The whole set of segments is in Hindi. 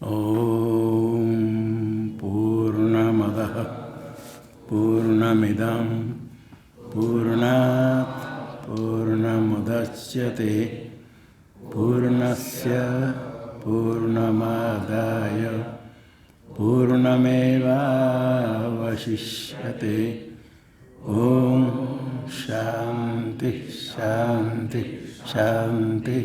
ॐ पूर्णमदः पूर्णमिदं पूर्णात् पूर्णमुदच्यते पूर्णस्य पूर्णमादाय पूर्णमेवावशिष्यते। ॐ शान्ति शान्ति शान्ति।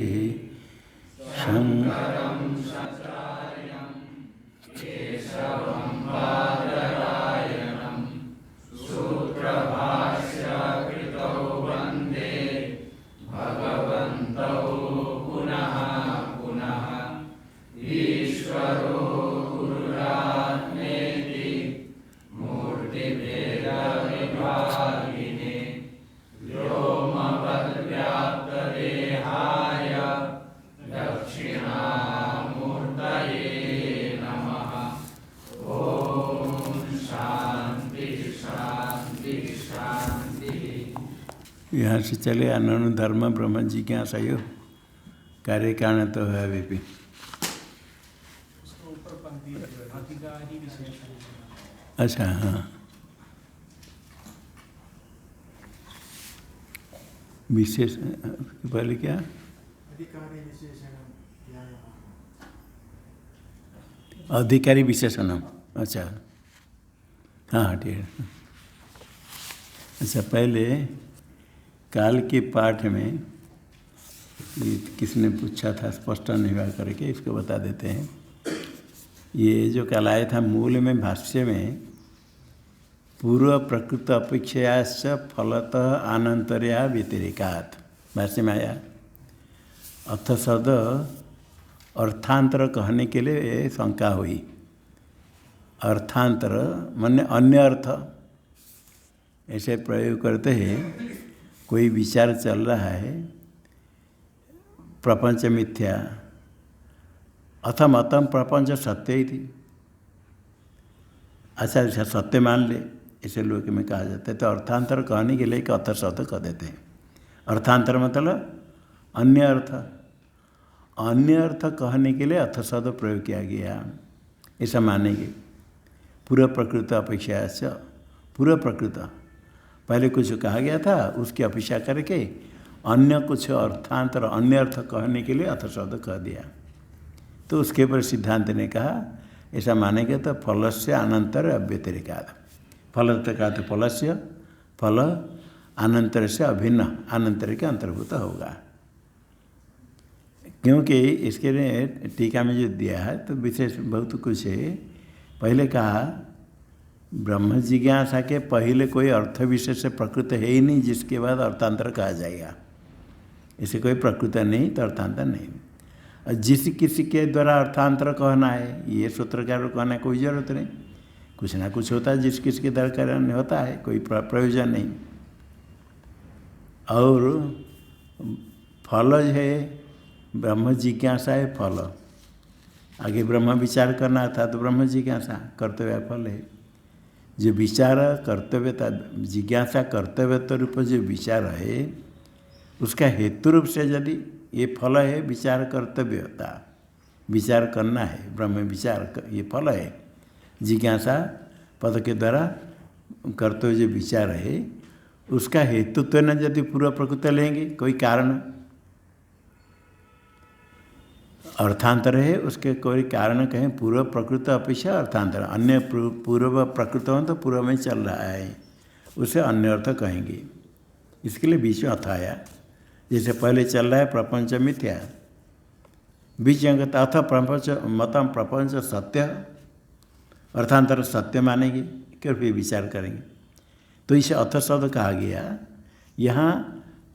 यहाँ से चले अननु धर्म ब्रह्म जिज्ञासा यो कार्य कारण तो है अभी भी। अच्छा हाँ, विशेष पहले क्या अधिकारी विशेषणम। अच्छा हाँ ठीक है। अच्छा पहले काल के पाठ में किसने पूछा था, स्पष्ट नहीं हुआ करके इसको बता देते हैं। ये जो कल आया था मूल में भाष्य में पूर्व प्रकृत अपेक्षया फलतः आनंतर्या व्यतिरेकात् भाष्य में आया। अर्थ शब्द अर्थांतर कहने के लिए शंका हुई। अर्थांतर माने अन्य अर्थ ऐसे प्रयोग करते हैं। कोई विचार चल रहा है प्रपंच मिथ्या अथम अतम प्रपंच सत्य ही थी। अच्छा सत्य मान ले ऐसे लोग में कहा जाता है। तो अर्थांतर कहने के लिए एक अर्थ शब्द कह देते हैं। अर्थांतर मतलब अन्य अर्थ। अन्य अर्थ कहने के लिए अर्थ शब्द प्रयोग किया गया ऐसा मानेंगे। पूर्व प्रकृत अपेक्षा से पूर्व प्रकृत पहले कुछ कहा गया था उसकी अपेक्षा करके अन्य कुछ अर्थांतर अन्य अर्थ कहने के लिए अर्थ शब्द कह दिया। तो उसके ऊपर सिद्धांत ने कहा ऐसा मानेंगे तो फल से अनंतर अव्यतिरेकात्। फल का तो फल से फल अनंतर से अभिन्न अनंतर के अंतर्भूत होगा। क्योंकि इसके लिए टीका में जो दिया है तो विशेष बहुत कुछ है। पहले कहा ब्रह्म जिज्ञासा के पहले कोई अर्थ विशेष प्रकृत है ही नहीं जिसके बाद अर्थांतर कहा जाएगा। इसे कोई प्रकृत नहीं तो अर्थांतर नहीं। और जिस किसी के द्वारा अर्थांतर कहना है ये सूत्रकार को कहना कोई जरूरत नहीं। कुछ ना कुछ होता है जिस किसी के द्वारा कहना होता है, कोई प्रयोजन नहीं। और फल है ब्रह्म जिज्ञासा है फल। आगे ब्रह्म विचार करना था तो ब्रह्म जिज्ञासा कर्तव्य फल है। जो विचार कर्तव्यता जिज्ञासा कर्तव्यता रूप जो विचार है उसका हेतु रूप से यदि ये फल है विचार कर्तव्यता विचार करना है ब्रह्म विचार ये फल है। जिज्ञासा पद के द्वारा कर्तव्य जो विचार है उसका हेतुत्व न यदि पूर्व प्रकृत लेंगे कोई कारण अर्थांतर है उसके कोई कारण कहें पूर्व प्रकृत अपेक्षा अर्थांतर अन्य पूर्व प्रकृत हो तो पूर्व में चल रहा है उसे अन्य अर्थ कहेंगे। इसके लिए बीच में अर्थ आया। जैसे पहले चल रहा है प्रपंच मिथ्या बीच में अथ प्रपंच मतम प्रपंच सत्य अर्थांतर सत्य मानेंगे फिर विचार करेंगे। तो इसे अर्थ शब्द कहा गया। यहाँ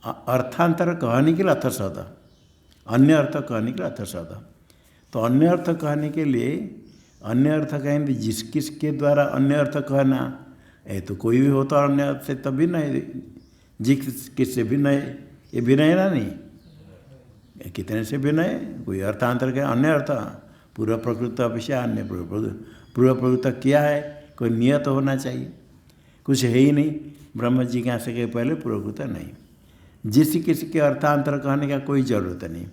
अर्थांतर कहने के लिए अर्थ शब्द अन्य अर्थ कहने के लिए अर्थ शब्द। तो अन्य अर्थ कहने के लिए अन्य अर्थ कहेंगे जिस किसके द्वारा अन्य अर्थ कहना है तो कोई भी हो तो अन्य अर्थ से तब भिन्न है। जिस किससे भिन्न है ये भिन्न है ना नहीं कितने से भिन्न है। कोई अर्थांतर के अन्य अर्थ पूर्व प्रकृत अपेक्षा अन्य पूर्व प्रकृत क्या है कोई नियत होना चाहिए। कुछ है ही नहीं ब्रह्म जिज्ञासा के पहले पूर्व प्रकृत नहीं। जिस किसी के अर्थांतर कहने का कोई ज़रूरत नहीं।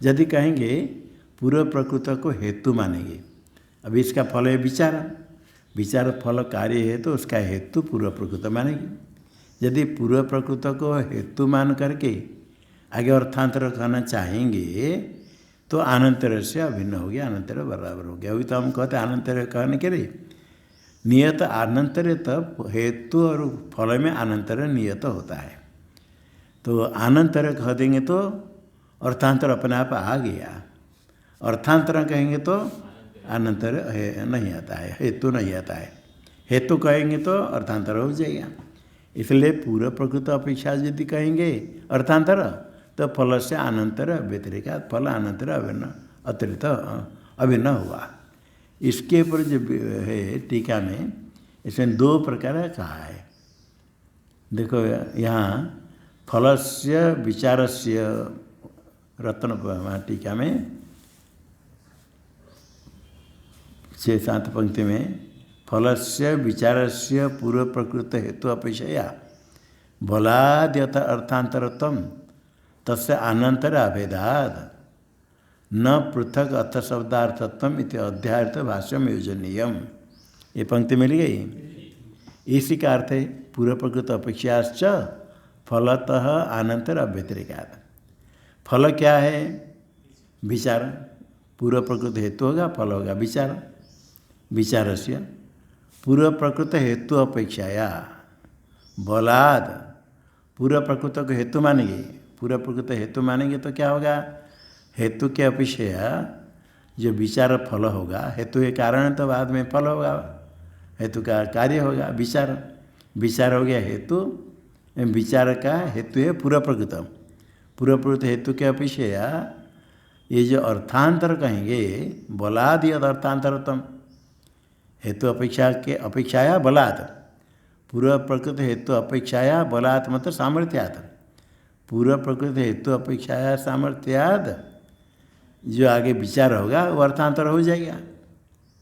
यदि कहेंगे पूर्व प्रकृत को हेतु मानेंगे। अभी इसका फल है विचार, विचार फल कार्य है तो उसका हेतु पूर्व प्रकृत मानेंगे। यदि पूर्व प्रकृत को हेतु मान करके आगे अर्थांतर करना चाहेंगे तो अनंतर से अभिन्न हो गया, अनंतर बराबर हो गया। अभी तो हम कहते हैं अनंतर कहने के लिए नियत अनंतर, तब हेतु और फल में अनंतर नियत होता है। तो अनंतर कह देंगे तो अर्थांतर अपने आप आ गया, अर्थांतर कहेंगे तो अनंतर नहीं आता है, हेतु नहीं आता है। हेतु कहेंगे तो अर्थांतर हो जाएगा। इसलिए पूर्व प्रकृत अपेक्षा यदि कहेंगे अर्थांतर तो फल से अनंतर व्यतिरिक, फल अनंतर अभिन्न, अतिरिक्त अभिन्न हुआ। इसके ऊपर जो है टीका में इसमें दो प्रकार कहा है। देखो यहाँ फलस्य विचारस्य रत्न टीका में 6-7 पंक्ति में फलस्य विचारस्य पूर्व प्रकृत हेतु अपेक्षया बलाद्यथ अर्थांतरत्वम तस्य अनंतर अभेदाद न पृथक अर्थ शब्दार्थत्वम इति अध्यार्थ भाष्यम योजनीयम। ये पंक्ति मिल गई। इसी का अर्थ है पूर्व प्रकृत अपेक्षाश्च फलतः अनंतर अव्यतिरिकात्। फल क्या है? विचार। पूर्व प्रकृत हेतु होगा, फल होगा विचार। विचार से पूर्व प्रकृत हेतु अपेक्षाया बलाद, पूर्व प्रकृत को हेतु मानेंगे, पूर्व प्रकृत हेतु मानेंगे तो क्या होगा? हेतु के अपेक्षा जो विचार फल होगा, हेतु के कारण तो बाद में फल होगा, हेतु का कार्य होगा विचार। विचार हो गया हेतु, विचार का हेतु है पूर्व प्रकृत। पूर्व प्रकृत हेतु के अपेक्षा ये जो अर्थांतर कहेंगे बलाद यद अर्थांतरतम, हेतु अपेक्षा के अपेक्षाया बलात्, पूर्व प्रकृत हेतु अपेक्षाया बलात् मतलब सामर्थ्यात्। पूर्व प्रकृत हेतु अपेक्षाया सामर्थ्याद जो आगे विचार होगा वो अर्थांतर हो जाएगा।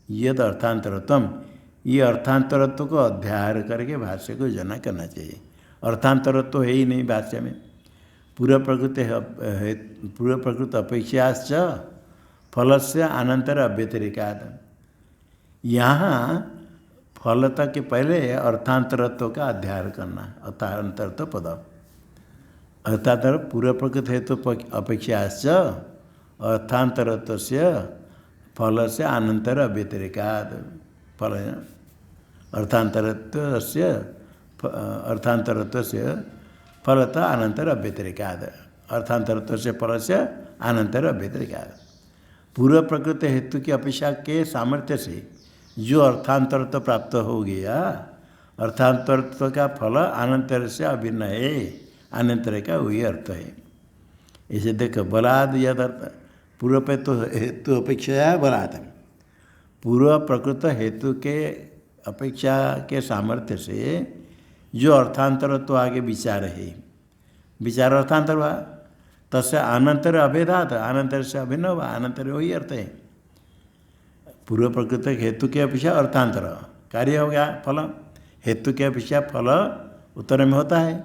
यद अर्थांतरत्वम, ये अर्थांतरत्व को अध्याय करके भाष्य को जना करना चाहिए। अर्थांतरत्व है ही नहीं भाष्य में। पूर्व प्रकृत अपेक्षाश्च फलस्य अनंतर अव्यतिरिकात्। यहाँ फलता के पहले अर्थांतरत्व का अध्ययन करना, अर्थांतरत्व पद। अर्थांतर पूर्व प्रकृत हेतु अपेक्षाश्च अर्थांतरत्व से फल से अनंतर अव्यतिरिकात्। फल अर्थांतरत्व से फलता अनंतर अव्यतिरिकात्, अर्थांतरत्व से फल से अनंतर अव्यतिरिकात्। पूर्व प्रकृत हेतु की अपेक्षा के सामर्थ्य से जो अर्थांतरत्व प्राप्त हो गया, अर्थांतरत्व का फल अनंतर से अभिन्न है, अनंतर का वही अर्थ है। इसे देखो बलाद यद अर्थ, पूर्व पे तो हेतु अपेक्षा है बलाद, पूर्व प्रकृत हेतु के अपेक्षा के सामर्थ्य से जो अर्थांतरत्व आगे विचार है, विचार अर्थांतर हुआ, तस्य अनंतर अभेदात, अनंतर से अभिन्न हुआ, अनंतर वही अर्थ है। पूर्व प्रकृत हेतु के अपेक्षा अर्थांतर कार्य हो गया फल, हेतु के अपेक्षा फल उत्तर में होता है,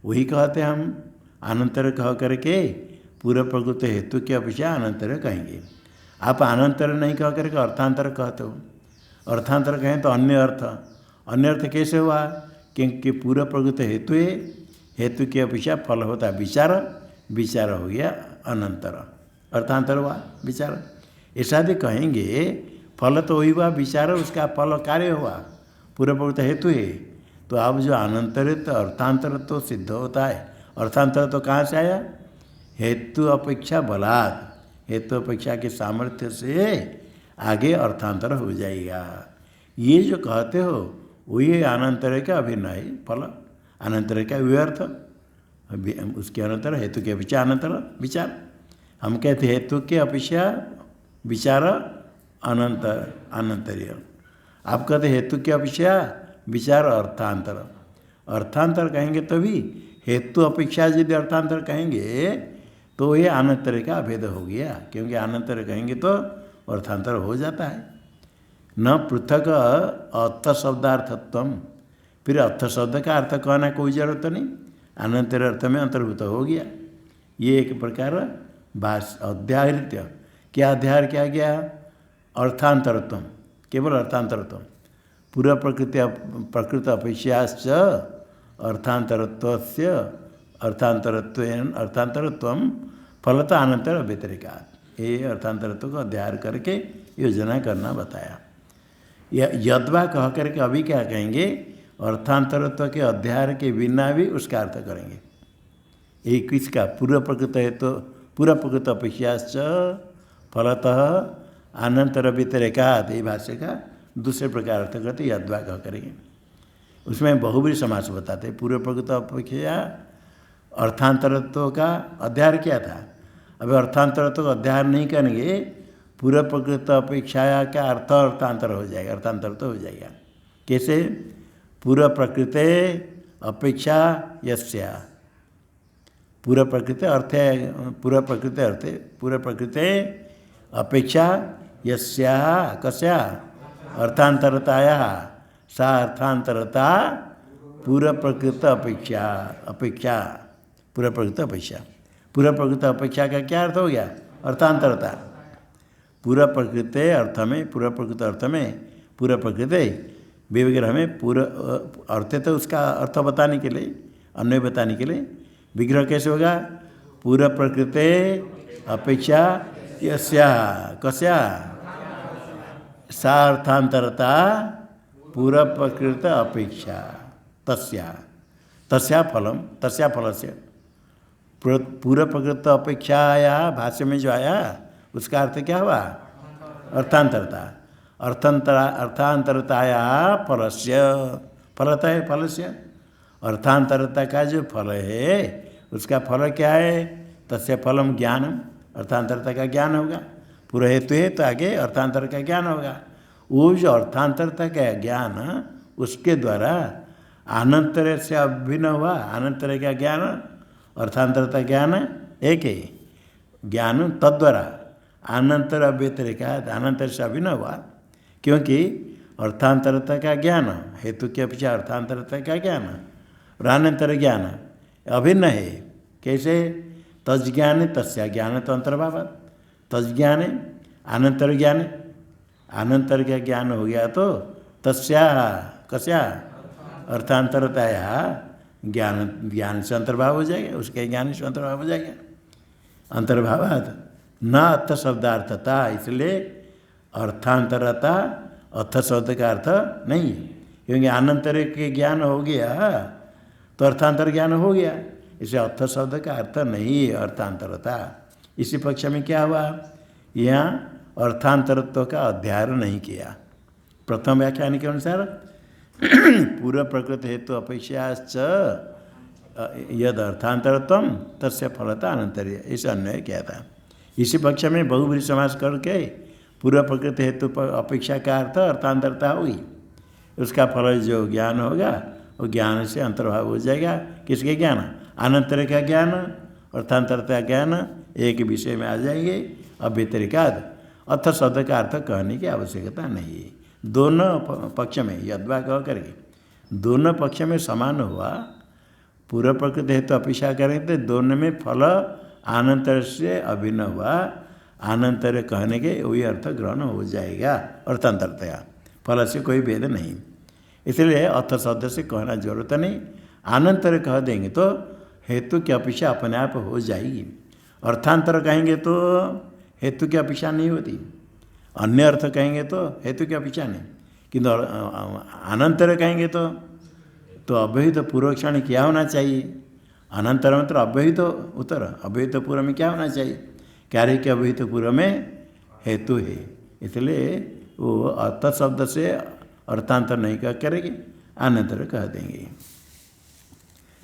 वही कहते हैं हम अनंतर कह करके पूर्व प्रकृत हेतु की अपेक्षा अनंतर कहेंगे। आप अनंतर नहीं कह करके अर्थांतर कहते हो। अर्थांतर कहें तो अन्य अर्थ, अन्य अर्थ कैसे हुआ? क्योंकि पूर्व प्रकृत हेतु है, हेतु की अपेक्षा फल होता है विचार, विचार हो गया अनंतर, अर्थांतर हुआ विचार। ऐसा भी कहेंगे फल तो वही हुआ विचार, उसका फल कार्य हुआ, पूर्व प्रकृत हेतु है। तो आप जो अनंतरित अर्थांतर तो सिद्ध होता है। अर्थांतर तो कहाँ से आया? हेतु अपेक्षा बलात्, हेतु अपेक्षा के सामर्थ्य से आगे अर्थांतर हो जाएगा। ये जो कहते हो वही अनंतर का अभिन्न है फल, अनंतर का व्यर्थ, उसके अनंतर हेतु के अपेक्षा अनंतर विचार। हम कहते हेतु के अपेक्षा विचार अनंतर अनंतरीय, आप कहते हेतु की अपेक्षा विचार अर्थांतर। अर्थांतर कहेंगे तभी, हेतु अपेक्षा यदि अर्थांतर कहेंगे तो ये अनंतर का अभेद हो गया, क्योंकि अनंतर कहेंगे तो अर्थांतर हो जाता है। न पृथक अर्थ शब्दार्थत्वम, फिर अर्थ शब्द का अर्थ कहना कोई जरूरत नहीं, अनंतर अर्थ में अंतर्भूत हो गया। ये एक प्रकार भाष्य अध्याहृत्य, क्या अध्याय किया गया? अर्थांतरत्व, केवल अर्थांतरत्व। पूर्व प्रकृत अपेक्षाश्च अर्थांतरत्वस्य अर्थांतरत्व फलता अनंतर व्यतिरिकात्। ये अर्थांतरत्व को अध्याय करके योजना करना बताया। यद्वा कह करके अभी क्या कहेंगे? अर्थांतरत्व के अध्याय के बिना भी उसका अर्थ करेंगे। एक किसका? पूर्व प्रकृत है तो पूर्व प्रकृत अपेक्षाश्च फलतः अनंतर व्यतिरेकात्, ये भाष्य का दूसरे प्रकार अर्थ करते यद्वा कह करेंगे। उसमें बहुब्रीहि समास बताते। पूर्व प्रकृत अपेक्षा अर्थांतरत्व का अध्याय क्या था? अब अर्थांतरत्व का अध्याय नहीं करेंगे, पूर्व प्रकृत अपेक्षा का अर्थ अर्थांतर हो जाएगा, अर्थांतरत्व हो जाएगा। कैसे? पूर्व प्रकृते अपेक्षा यस्या, पूर्व प्रकृति अर्थ है, पूर्व प्रकृति अर्थ, पूर्व प्रकृति अपेक्षा यस्या कस्या अर्थांतरताया, सा अर्थांतरता पूर्व प्रकृत अपेक्षा, अपेक्षा पूर्व प्रकृत अपेक्षा। पूर्व प्रकृत अपेक्षा का क्या अर्थ हो गया? अर्थांतरता। पूर्व प्रकृति अर्थ में, पूर्व प्रकृत अर्थ में, पूर्व प्रकृति विग्रह में पूर्व अर्थ तो उसका अर्थ बताने के लिए, अन्वय बताने के लिए विग्रह कैसे होगा? पूर्व प्रकृति अपेक्षा यस्या कस्या सा अर्थांतरता पूर्व प्रकृत अपेक्षा तस्या, तस्या फलम, तस्या फल से पूर्व प्रकृत अपेक्षाया भाष्य में जो आया उसका अर्थ क्या हुआ? अर्थांतरता। अर्थांतरताया फलस्य, फलता है फलस्य, अर्थांतरता का जो फल है उसका फल क्या है? तस्य फलम ज्ञानम, अर्थांतरता का ज्ञान होगा। पूरा हेतु है तो आगे अर्थांतर का ज्ञान होगा। वो जो अर्थांतरता का ज्ञान उसके द्वारा अनंतर से अभिन्न हुआ, अनंतर का ज्ञान अर्थांतरता ज्ञान एक है ज्ञान, तद्वारा अनंतर व्यतिरेका, अनंतर से अभिन्न हुआ। क्योंकि अर्थांतरता का ज्ञान हेतु के अपेक्षा अर्थांतरता का ज्ञान और अनंतर ज्ञान अभिन्न है। कैसे? तज्ज्ञान तस्या ज्ञान तो अंतर्भाव, तज्ज्ञान अनंतर ज्ञान, अनंतर का ज्ञान हो गया तो तस्या कस्या अर्थांतरताया ज्ञान, ज्ञान से अंतर्भाव हो जाएगा, उसके ज्ञान से अंतर्भाव हो जाएगा। अंतर्भावात न अर्थ शब्दार्थता, इसलिए अर्थांतरता अर्थ शब्द का अर्थ नहीं है। क्योंकि अनंतर के ज्ञान हो गया तो अर्थांतर ज्ञान हो गया, इसे अर्थ शब्द का अर्थ नहीं है अर्थांतरता। इसी पक्ष में क्या हुआ? यहाँ अर्थांतरत्व का अध्ययन नहीं किया। प्रथम व्याख्यान के अनुसार पूर्व प्रकृत हेतु अपेक्षाश्च यद अर्थांतरत्व तस्य फलता अनंतर्य, इसे अन्वय किया था। इसी पक्ष में बहुब्रीहि समास करके पूर्व प्रकृत हेतु अपेक्षा का अर्थ अर्थांतरता होगी, उसका फल जो ज्ञान होगा वो ज्ञान से अंतर्भाव हो जाएगा। किसके ज्ञान? अनंतर का ज्ञान, अर्थांतरता ज्ञान एक विषय में आ जाएंगे। अब व्यतिरिकाद अर्थ शब्द का अर्थ कहने की आवश्यकता नहीं है। दोनों पक्ष में यद्वा कह करके दोनों पक्ष में समान हुआ। पूर्व प्रकृति हेतु अपेक्षा करेंगे तो दोनों में फल अनंतर से अभिन्न हुआ, अनंतर कहने के वही अर्थ ग्रहण हो जाएगा। अर्थांतरतया फल से कोई भेद नहीं, इसलिए अर्थ शब्द से कहना जरूरत नहीं। अनंतर कह देंगे तो हेतु की अपेक्षा अपने आप हो जाएगी। अर्थांतर कहेंगे तो हेतु की अपेक्षा नहीं होती, अन्य अर्थ कहेंगे तो हेतु की अपेक्षा नहीं, किंतु अनंतर कहेंगे तो अव्यहित पूर्व क्षण क्या होना चाहिए? अनंतर मतलब अव्यहित उत्तर, अव्यहित पूर्व में क्या होना चाहिए? कार्य के अव्यहित पूर्व में हेतु है, इसलिए वो अर्थ शब्द से अर्थांतर नहीं कह करेंगे, अनंतर कह देंगे।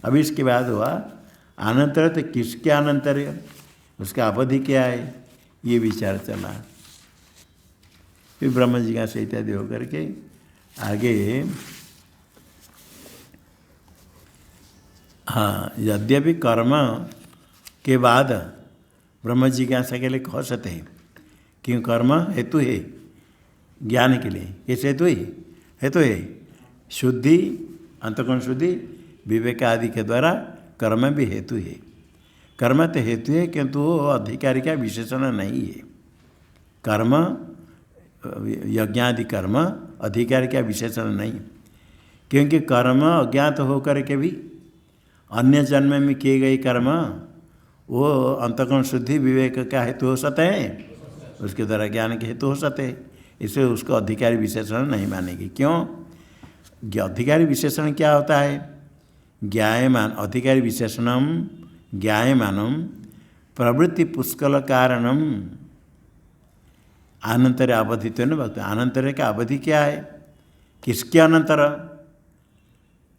अभी इसके बाद हुआ अनंतर, तो किसके अनंतर है, उसका अवधि क्या है, ये विचार चला। फिर ब्रह्म जिज्ञासा इत्यादि होकर के आगे हाँ, यद्यपि कर्म के बाद ब्रह्म जिज्ञासा के लिए कह सकते हैं, क्यों? कर्म हेतु है ज्ञान के लिए। किस हेतु है? हेतु है शुद्धि, अंतःकरण शुद्धि, विवेक आदि के द्वारा कर्म भी हेतु है। कर्म तो हेतु है किंतु वो अधिकारी का विशेषण नहीं है। कर्म यज्ञादि कर्म अधिकारी का विशेषण नहीं, क्योंकि कर्म अज्ञात होकर के भी अन्य जन्म में किए गए कर्म वो अंतःकरण शुद्धि विवेक का हेतु हो सकते हैं, उसके द्वारा ज्ञान के हेतु हो सकते हैं, इसलिए उसको अधिकारी विशेषण नहीं मानेगी। क्यों? अधिकारी विशेषण क्या होता है? ज्ञायमान अधिकारी विशेषणम ज्ञायमानम प्रवृत्ति पुष्कल कारणम अनंतर अवधित्व न वक्त। अनंतर का अवधि क्या है? किसके अनंतर?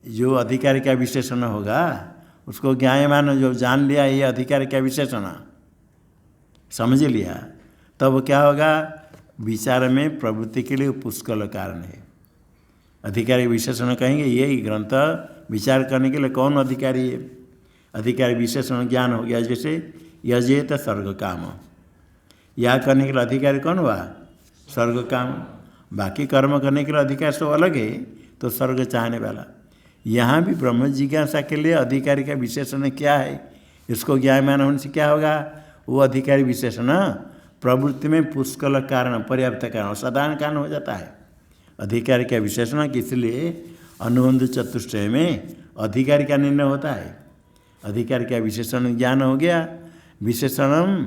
जो अधिकारी का विशेषण होगा उसको ज्ञायमान, जो जान लिया ये अधिकारी का विशेषण समझ लिया, तब क्या होगा? विचार में प्रवृत्ति के लिए पुष्कल कारण है। अधिकारी विशेषण कहेंगे यही ग्रंथ विचार करने के लिए कौन अधिकारी है? अधिकारी विशेषण ज्ञान हो गया, जैसे यजेत स्वर्ग काम, या करने के लिए अधिकारी कौन हुआ? स्वर्ग काम। बाकी कर्म करने के लिए अधिकारी सब अलग है, तो स्वर्ग चाहने वाला। यहाँ भी ब्रह्म जिज्ञासा के लिए अधिकारी का विशेषण क्या है? इसको ज्ञायमान होने से क्या होगा? वो अधिकारी विशेषण प्रवृत्ति में पुष्कल कारण, पर्याप्त कारण, साधारण कारण हो जाता है। अधिकारी का विशेषण इसलिए अनुबंध चतुष्टय में अधिकारी का निर्णय होता है। अधिकारी का विशेषण ज्ञान हो गया, विशेषणम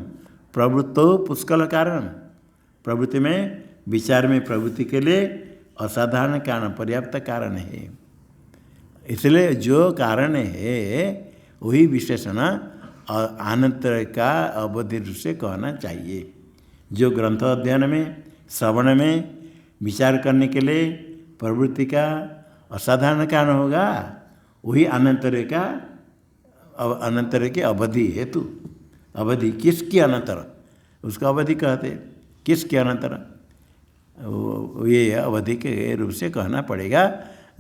प्रवृत्तो पुष्कल कारण, प्रवृत्ति में विचार में प्रवृत्ति के लिए असाधारण कारण, पर्याप्त कारण है। इसलिए जो कारण है वही विशेषण आनंतर का अवधि रूप से कहना चाहिए। जो ग्रंथ अध्ययन में, श्रवण में, विचार करने के लिए प्रवृत्ति का असाधारण कारण होगा, वही अनंतर का अनंतर के अवधि हेतु। अवधि किसकी अनंतर? उसका अवधि कहते। किसके अनंतर? ये अवधि के रूप से कहना पड़ेगा।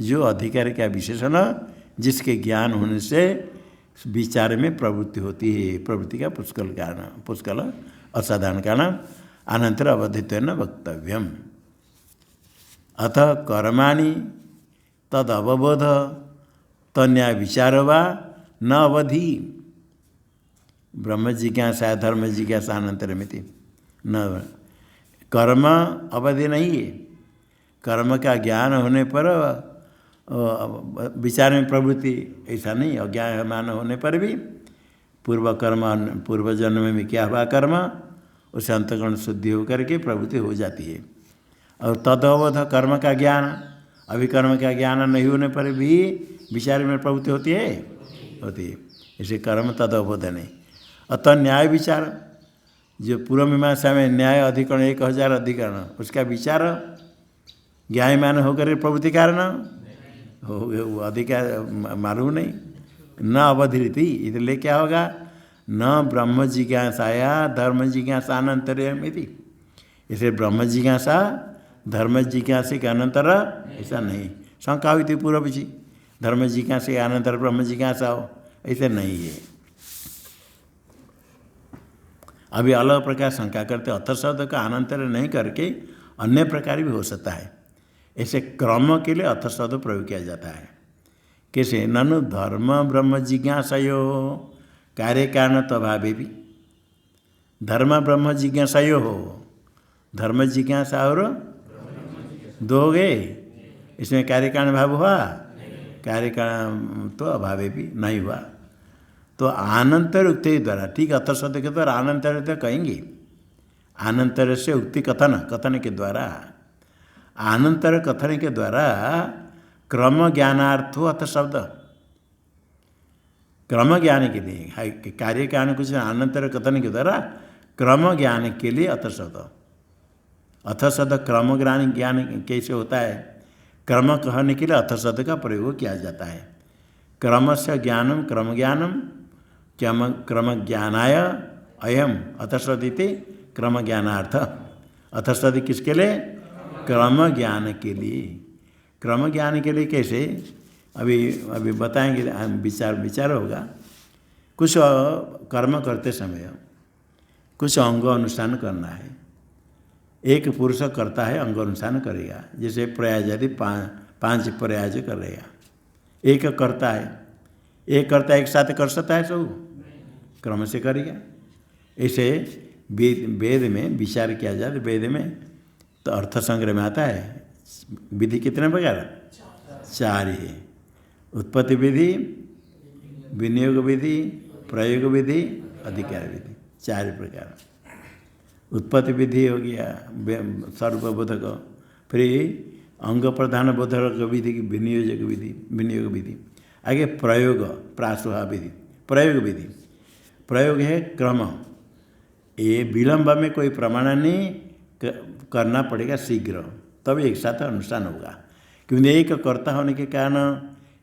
जो अधिकारी का विशेषण जिसके ज्ञान होने से विचार में प्रवृत्ति होती है, प्रवृत्ति का पुष्कल कारण, पुष्कल असाधारण कारण, अनंतर अवधित्वेन वक्तव्यम। अतः कर्माणि तद अवबोध तन्याय विचार वा न अवधि। ब्रह्म जिज्ञासा धर्म जिज्ञासा अनंतर में थी न, कर्म अवधि नहीं है। कर्म का ज्ञान होने पर विचार में प्रवृत्ति ऐसा नहीं, अज्ञान होने पर भी पूर्व कर्म, पूर्व जन्म में क्या हुआ कर्म, उसे अंतःकरण शुद्धि होकर के प्रवृत्ति हो जाती है। और तदवध कर्म का ज्ञान, अभी कर्म का ज्ञान नहीं होने पर भी विचार में प्रवृत्ति होती है, होती है। इसे कर्म तदवध नहीं। अतः न्याय विचार, जो पूर्व मीमांसा में न्याय अधिकरण 1000 अधिकरण, उसका विचार ज्ञायमान होकर प्रवृत्ति कारण हो, अधिकार मालूम नहीं, न अवधिरिति। इसलिए क्या होगा? न ब्रह्म जिज्ञासाया धर्म जिज्ञासा अनंतरमिति। इसलिए ब्रह्म जिज्ञासा धर्म जिज्ञासा के अनंतर ऐसा नहीं। शंका हुई थी पूर्व जी, धर्म जिज्ञासा के अनंतर ब्रह्म जिज्ञासा हो, ऐसे नहीं है। अभी अलग प्रकार शंका करते, अथ शब्द का अनंतर नहीं करके अन्य प्रकार भी हो सकता है। ऐसे क्रम के लिए अथ शब्द प्रयोग किया जाता है। कैसे? ननु धर्म ब्रह्म जिज्ञासयो कार्य कारण तभावे भी। धर्म ब्रह्म जिज्ञासयो हो, धर्म जिज्ञासा और दो हो गए, इसमें कार्य कारण भाव हुआ? कार्य कारण तो अभावे भी नहीं हुआ। तो आनंतर उक्ति द्वारा, ठीक अथ शब्द के द्वारा आनंतर तो कहेंगे, आनंतर से उक्ति कथन के द्वारा, आनंतर कथन के द्वारा क्रम ज्ञानार्थो अथ शब्द, क्रम ज्ञान के लिए कार्य कारण कुछ आनंतर कथन के द्वारा क्रम ज्ञान के लिए अथ शब्द। अथ शब्द क्रम ज्ञान कैसे होता है? क्रम कहने के लिए अथ शब्द का प्रयोग किया जाता है। क्रम से ज्ञानम क्रम ज्ञानम क्रम ज्ञानाय अयम अथ शब्द क्रम ज्ञानार्थ। अथ शब्द किसके लिए? क्रम ज्ञान के लिए। क्रम ज्ञान के लिए कैसे? अभी बताएंगे, विचार होगा। कुछ कर्म करते समय कुछ अंग अनुष्ठान करना है। एक पुरुष करता है, अंग अनुष्ठान करेगा, जैसे प्रयाज यदि 5 प्रयाज करेगा। एक करता है, एक साथ कर सकता है, सब क्रम से करेगा। ऐसे वेद में विचार किया जाए तो वेद में तो अर्थ संग्रह में आता है विधि कितने प्रकार? 4 है। उत्पत्ति विधि, विनियोग विधि, प्रयोग विधि, अधिकार विधि, 4 प्रकार। उत्पत्ति विधि हो गया सर्वबोधक, फिर अंग प्रधान बोधक विधि की विनियोजक विधि, विनियोग विधि। आगे प्रयोग प्रासुहा विधि, प्रयोग विधि। प्रयोग है क्रम, ये विलंब में कोई प्रमाण नहीं करना पड़ेगा शीघ्र, तब एक साथ अनुष्ठान होगा। क्योंकि एक कर्ता होने के कारण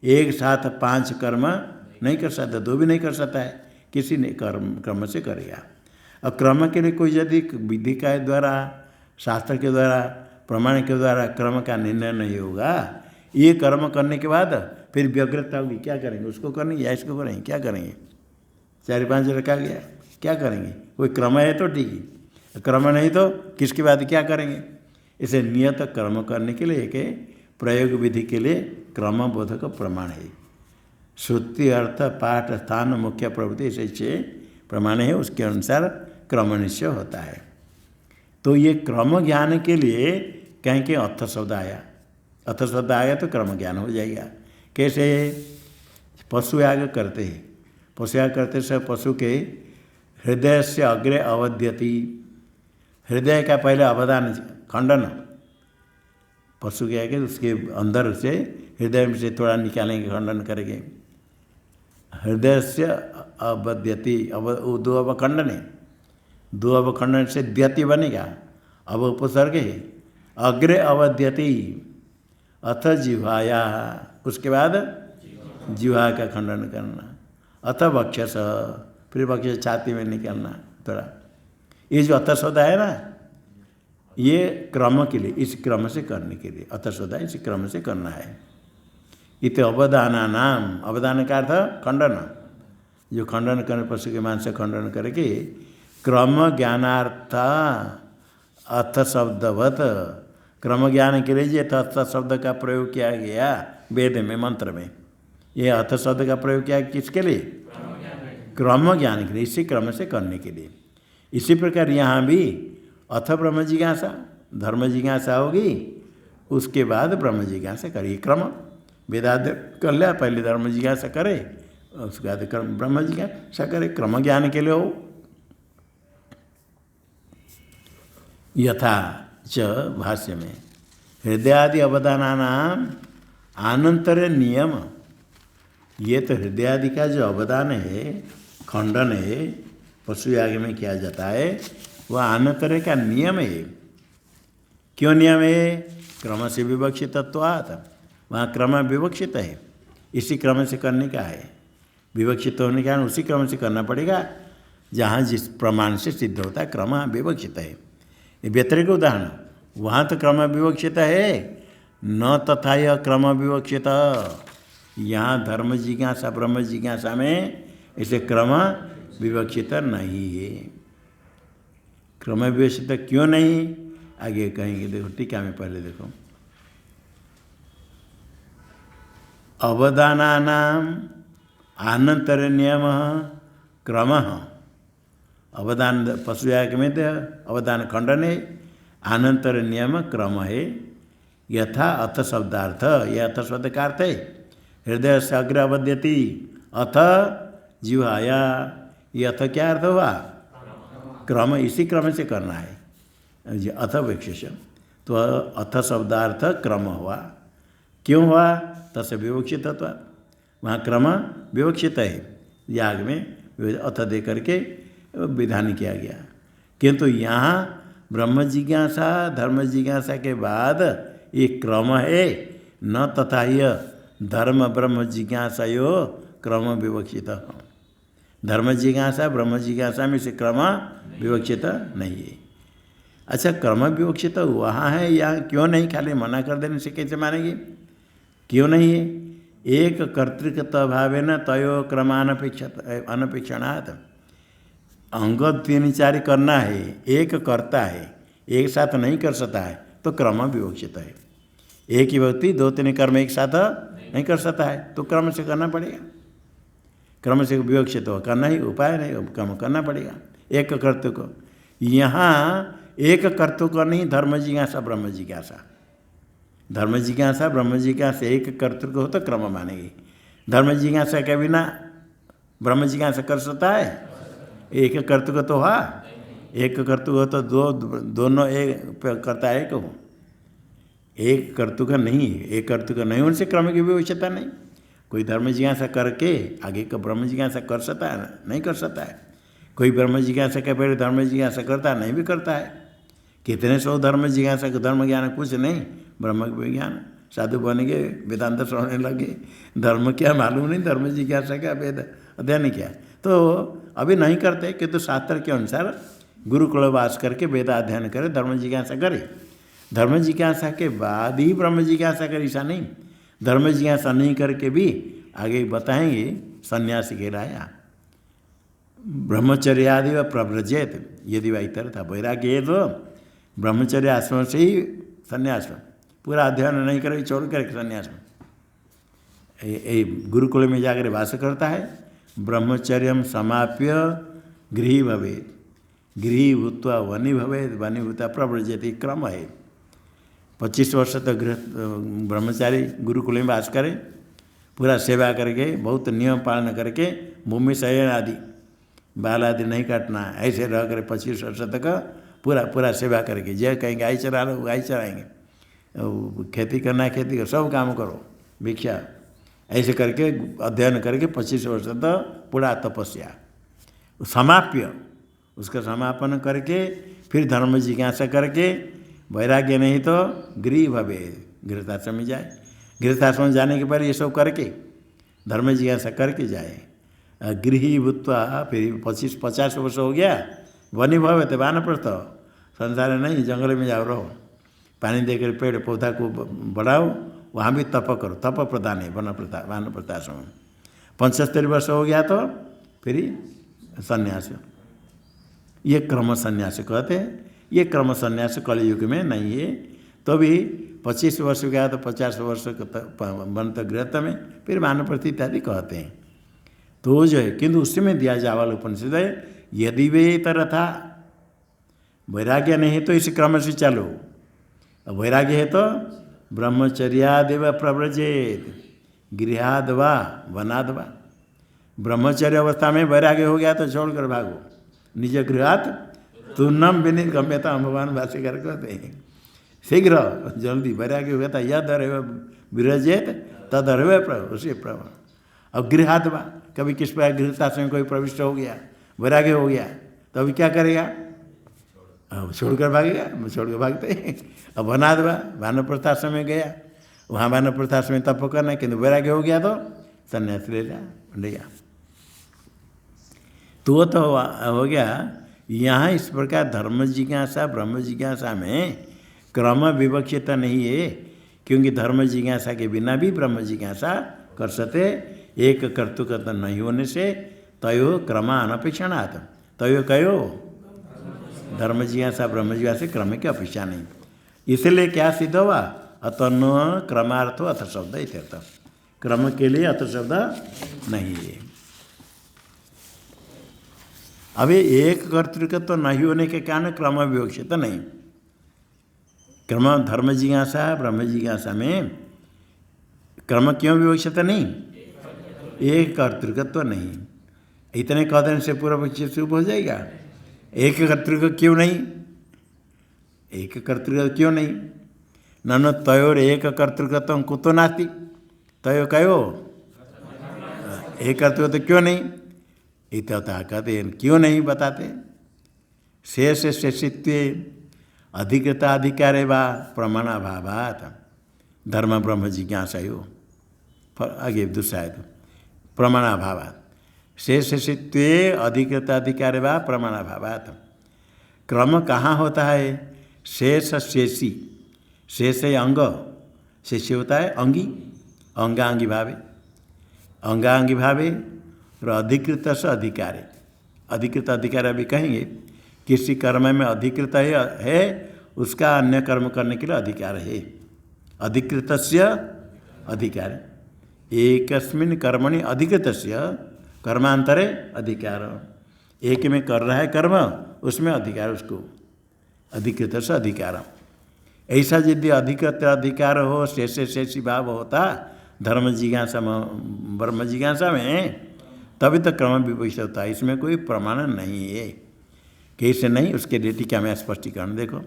एक साथ 5 कर्म नहीं कर सकता, 2 भी नहीं कर सकता है, किसी ने क्रम से करेगा। और क्रम के लिए कोई यदि विधि का द्वारा, शास्त्र के द्वारा, प्रमाण के द्वारा क्रम का निर्णय नहीं होगा, ये कर्म करने के बाद फिर व्यग्रता होगी, क्या करेंगे, उसको करेंगे या इसको करेंगे, क्या करेंगे, 4-5 रखा गया, क्या करेंगे। कोई क्रम है तो ठीक है, क्रम नहीं तो किसके बाद क्या करेंगे। इसे नियत कर्म करने के लिए एक प्रयोग विधि के लिए क्रम बोधक प्रमाण है। श्रुति अर्थ पाठ स्थान मुख्य प्रवृत्ति ऐसे 6 प्रमाण है, उसके अनुसार क्रम निश्चय होता है। तो ये क्रम ज्ञान के लिए कहीं के अर्थ शब्द आया, अर्थ शब्द आया तो क्रम ज्ञान हो जाएगा। कैसे? पशु याग करते हैं, पशु याग करते समय पशु के हृदय से अग्रे अवध्यति, हृदय का पहले अवदान खंडन, पशु के आगे उसके अंदर से हृदय में से थोड़ा निकालेंगे, खंडन करेंगे। हृदय से अवध्यति, दो अवखंडन है, 2 अवखंडन से द्यति बनेगा, अब उपसर्ग है। अग्रे अवध्यति अथ जिह्वाया, उसके बाद जिह्वा का खंडन करना, अथ वक्षस, फिर वक्ष छाती में निकालना थोड़ा। ये जो अथ शब्द है ना, ये क्रम के लिए, इस क्रम से करने के लिए अथ शब्द है, इस क्रम से करना है। इत अवदाना नाम, अवदान का अर्थ खंडन, जो खंडन करने पशु के मांस से खंडन करके क्रम ज्ञानार्थ अथ शब्दवत, क्रम ज्ञान के लिए ये अथ शब्द का प्रयोग किया गया वेद में, मंत्र में। ये अथ शब्द का प्रयोग किया किसके लिए? क्रम ज्ञान के लिए, इसी क्रम से करने के लिए। इसी प्रकार यहाँ भी अथ ब्रह्म जिज्ञासा, धर्म जिज्ञासा होगी, उसके बाद ब्रह्म जिज्ञासा करिए। क्रम वेदाध्ययन कर लिया, पहले धर्म जिज्ञासा करे, उसके बाद ब्रह्म जिज्ञासा करे, क्रम ज्ञान के लिए हो। यथा च भाष्य में हृदयादि अवदानानाम आनंतर नियम, ये तो हृदयादि का जो अवदान है, खंडन है, पशु याग में किया जाता है, वह आनंतर का नियम है। क्यों नियम है? क्रम से विवक्षितत्वात्, वहाँ क्रम विवक्षित है, इसी क्रम से करने का है। विवक्षित होने के कारण उसी क्रम से करना पड़ेगा जहाँ जिस प्रमाण से सिद्ध होता है, क्रम विवक्षित है। ये व्यतिरिक्त उदाहरण, वहाँ तो क्रम विवक्षित है, न तथा यह क्रम विवक्षित, यहाँ धर्म जिज्ञासा ब्रह्म जिज्ञासा में इसे क्रम विवक्षित नहीं है। क्रम विवक्षित क्यों नहीं, आगे कहेंगे। देखो टीका में पहले देखो, अवदानानाम आनंतर नियम क्रम, अवदान पशु याग में तो अवदान खंडन है, आनंतर नियम क्रम है। यथा अथ शब्दार्थ, यह अथ शब्द का अर्थ है हृदय से अग्र अवध्यति अथ जिह्वाया, ये अथ क्या अर्थ हुआ? क्रम, इसी क्रम से करना है। अथ विशेष तो अथ शब्दार्थ क्रम हुआ। क्यों हुआ? तस्य विवक्षित होता, वहाँ क्रम विवक्षित है, याग में अथ दे करके विधान किया गया। किंतु यहाँ ब्रह्म जिज्ञासा धर्म जिज्ञासा के बाद ये क्रम है, न तथा यह धर्म ब्रह्म जिज्ञासायो क्रम विवक्षित। धर्म जिज्ञासा ब्रह्म जिज्ञासा में से क्रम विवक्षित नहीं है। अच्छा, क्रम विवक्षित वहाँ है, यहाँ क्यों नहीं? खाली मना कर देने से कैसे मानेंगे? क्यों नहीं है? एक कर्तृकत्व भावेन तयो क्रमानपेक्षणात्, अंग 3-4 करना है, एक करता है, एक साथ नहीं कर सकता है, तो क्रम विवक्षित है। एक ही व्यक्ति 2-3 कर्म एक साथ नहीं कर सकता है, तो क्रम से करना पड़ेगा। क्रम से विवक्षित हो करना ही उपाय नहीं, क्रम करना पड़ेगा एक कर्तव्य को। यहाँ एक कर्तृ का नहीं, धर्म जिज्ञासा ब्रह्म जिज्ञासा, धर्म जिज्ञासा ब्रह्म जिज्ञासा एक कर्तृ को हो तो क्रम मानेगी। धर्म जिज्ञासा के बिना ब्रह्म जिज्ञासा कर सकता है? एक कर्तृ को तो हुआ, एक कर्तृ हो तो दोनों एक करता है को, एक कर्तृ का नहीं, एक कर्तृ का नहीं, उनसे क्रम की विवक्षता नहीं। कोई धर्म जिज्ञासा करके आगे का ब्रह्म जिज्ञासा कर सकता है? नहीं कर सकता है। कोई ब्रह्म जिज्ञासा के पहले धर्म जिज्ञासा करता है? नहीं भी करता है। कितने सौ धर्म जिज्ञासा का धर्म ज्ञान कुछ नहीं, ब्रह्म विज्ञान, साधु बन गए, वेदांत सुनने लगे, धर्म क्या मालूम नहीं, धर्म जिज्ञासा क्या, वेद अध्ययन क्या। तो अभी नहीं करते, किंतु शास्त्र के अनुसार गुरुकुल वास करके वेद अध्ययन करे, धर्म जिज्ञासा करे। धर्म जिज्ञासा के बाद ही ब्रह्म जिज्ञासा करे, ऐसा नहीं। धर्म जिज्ञासा नहीं करके भी आगे बताएंगे सन्यासी कहलाया। ब्रह्मचर्य आदि व प्रव्रजेत यदि वह इतर था, वैराग्य है तो ब्रह्मचर्य आश्रम से ही सन्यास, पूरा अध्ययन नहीं करे छोड़ कर सन्यास गुरुकुल में जाकर वास करता है। ब्रह्मचर्य समाप्य गृही भवेत्, गृही भूत्वा वनी भवेत्, वनी भूत्वा प्रव्रजेत, क्रम है। 25 वर्ष तक ब्रह्मचारी गुरुकुल में वास करे, पूरा सेवा करके, बहुत नियम पालन करके, भूमि शयन आदि बाल आदि नहीं काटना, ऐसे रह कर 25 वर्ष तक पूरा सेवा करके, जय कहीं गाय चरा लो गाय चराएंगे, खेती करना है खेती करो, सब काम करो, भिक्षा, ऐसे करके अध्ययन करके 25 वर्ष तक पूरा तपस्या समाप्य, उसका समापन करके फिर धर्म जिज्ञासा करके, वैराग्य नहीं तो गृह भवे, गृहस्थाश्रम में जाए। गृहस्थाश्रम जाने के बाद ये सब करके धर्म जिज्ञासा करके जाए। गृही भूत्वा फिर 50 वर्ष हो गया, वनी भवे तो वानप्रस्थ, संसार नहीं, जंगल में जाओ रहो, पानी देकर पेड़ पौधा को बढ़ाओ, वहाँ भी तप करो, तप प्रधान है वानप्रस्थाश्रम। 75 वर्ष हो गया तो फिर संन्यास, ये क्रम संन्यास कहते हैं। ये क्रम संन्यास कलयुग में नहीं है। तो भी 25 वर्ष गया तो 50 वर्ष बंत गृहस्थ में, फिर वानप्रस्थ इत्यादि कहते हैं। तो जो है, किंतु उसमें दिया जावल उपनिषद है, यदि वे तरह था, वैराग्य नहीं है तो इस क्रम से चलो, वैराग्य है तो ब्रह्मचर्यादेव प्रव्रजेत, गृहाद वा वनाद वा। ब्रह्मचर्य अवस्था में वैराग्य हो गया तो छोड़कर भागो, निज गृहात तुन्नम विनित गम्यता, हम भगवान भाष्यकार कहते हैं। शीघ्र जल्दी वैराग्य हो गया था, यद अरव विरजेत तद अरव प्रभु, उसी प्रभु। अब गृहाद वा, कभी किस प्रकार गृहस्थाश्रम में कोई प्रविष्ट हो गया, वैराग्य हो गया, तो अभी क्या करेगा? अब छोड़कर भागेगा, छोड़कर भागते हैं। अब वनाद वा, वानप्रस्थाश्रम में गया, वहाँ वानप्रस्थाश्रम में तप करना, किंतु वैराग्य हो गया तो संन्यास ले लिया। तो हो गया। यहाँ इस प्रकार धर्म जिज्ञासा ब्रह्म जिज्ञासा में क्रम विवक्षिता नहीं है, क्योंकि धर्म जिज्ञासा के बिना भी ब्रह्म जिज्ञासा कर सकते। एक कर्तृकर्ता नहीं होने से तयो क्रमा अनपेक्षणात्, तयो कयो धर्म जिज्ञासा ब्रह्म जिज्ञासा क्रम की अपेक्षा नहीं। इसलिए क्या सिद्ध हुआ? अतन क्रमार्थो अथ शब्द इत्यर्थ, क्रम के लिए अथ शब्द नहीं है। अभी एक कर्तृकत्व तो नहीं होने के कारण क्रम विवक्षित नहीं। क्रम धर्म जिज्ञासा ब्रह्म जिज्ञासा में क्रम क्यों विवक्षित नहीं? एक कर्तृकत्व तो नहीं। इतने कह देने से पूरा पक्ष शुभ हो जाएगा। एक कर्तृक क्यों नहीं? एक कर्तृक क्यों नहीं? नन तयोर एक कर्तृकत्व कुतो नास्ति, तयो कयो एक कर्तृकत्व क्यों नहीं? इतना कहते हैं, क्यों नहीं बताते? शेष शेषित्व अधिकृताधिकारे वा प्रमाणाभावात् धर्म ब्रह्म जिज्ञासा हो, आगे दूसरा है तो प्रमाणाभावात् शेषित्व अधिकृताधिकारे वा प्रमाणाभावात्। क्रम कहाँ होता है? शेष शेषी, शेष अंग, शेषी होता है अंगी, अंगांगी भावे, अंगांगी भावे और अधिकृत से अधिकारे, अधिकृत अधिकार भी कहेंगे। किसी कर्म में अधिकृत है उसका अन्य कर्म करने के लिए अधिकार है। अधिकृतस्य अधिकार, एकस्मिन् कर्मणि अधिकृतस्य कर्मांतरे अधिकार। एक में कर रहा है कर्म, उसमें अधिकार, उसको अधिकृत से अधिकार। ऐसा यदि अधिकृत अधिकार हो, शेषी भाव होता धर्म जिज्ञासा ब्रह्म जिज्ञासा में, तभी तो क्रम विपरीत होता है। इसमें कोई प्रमाण नहीं है, कैसे नहीं, उसके लिए टीका में स्पष्टीकरण देखो।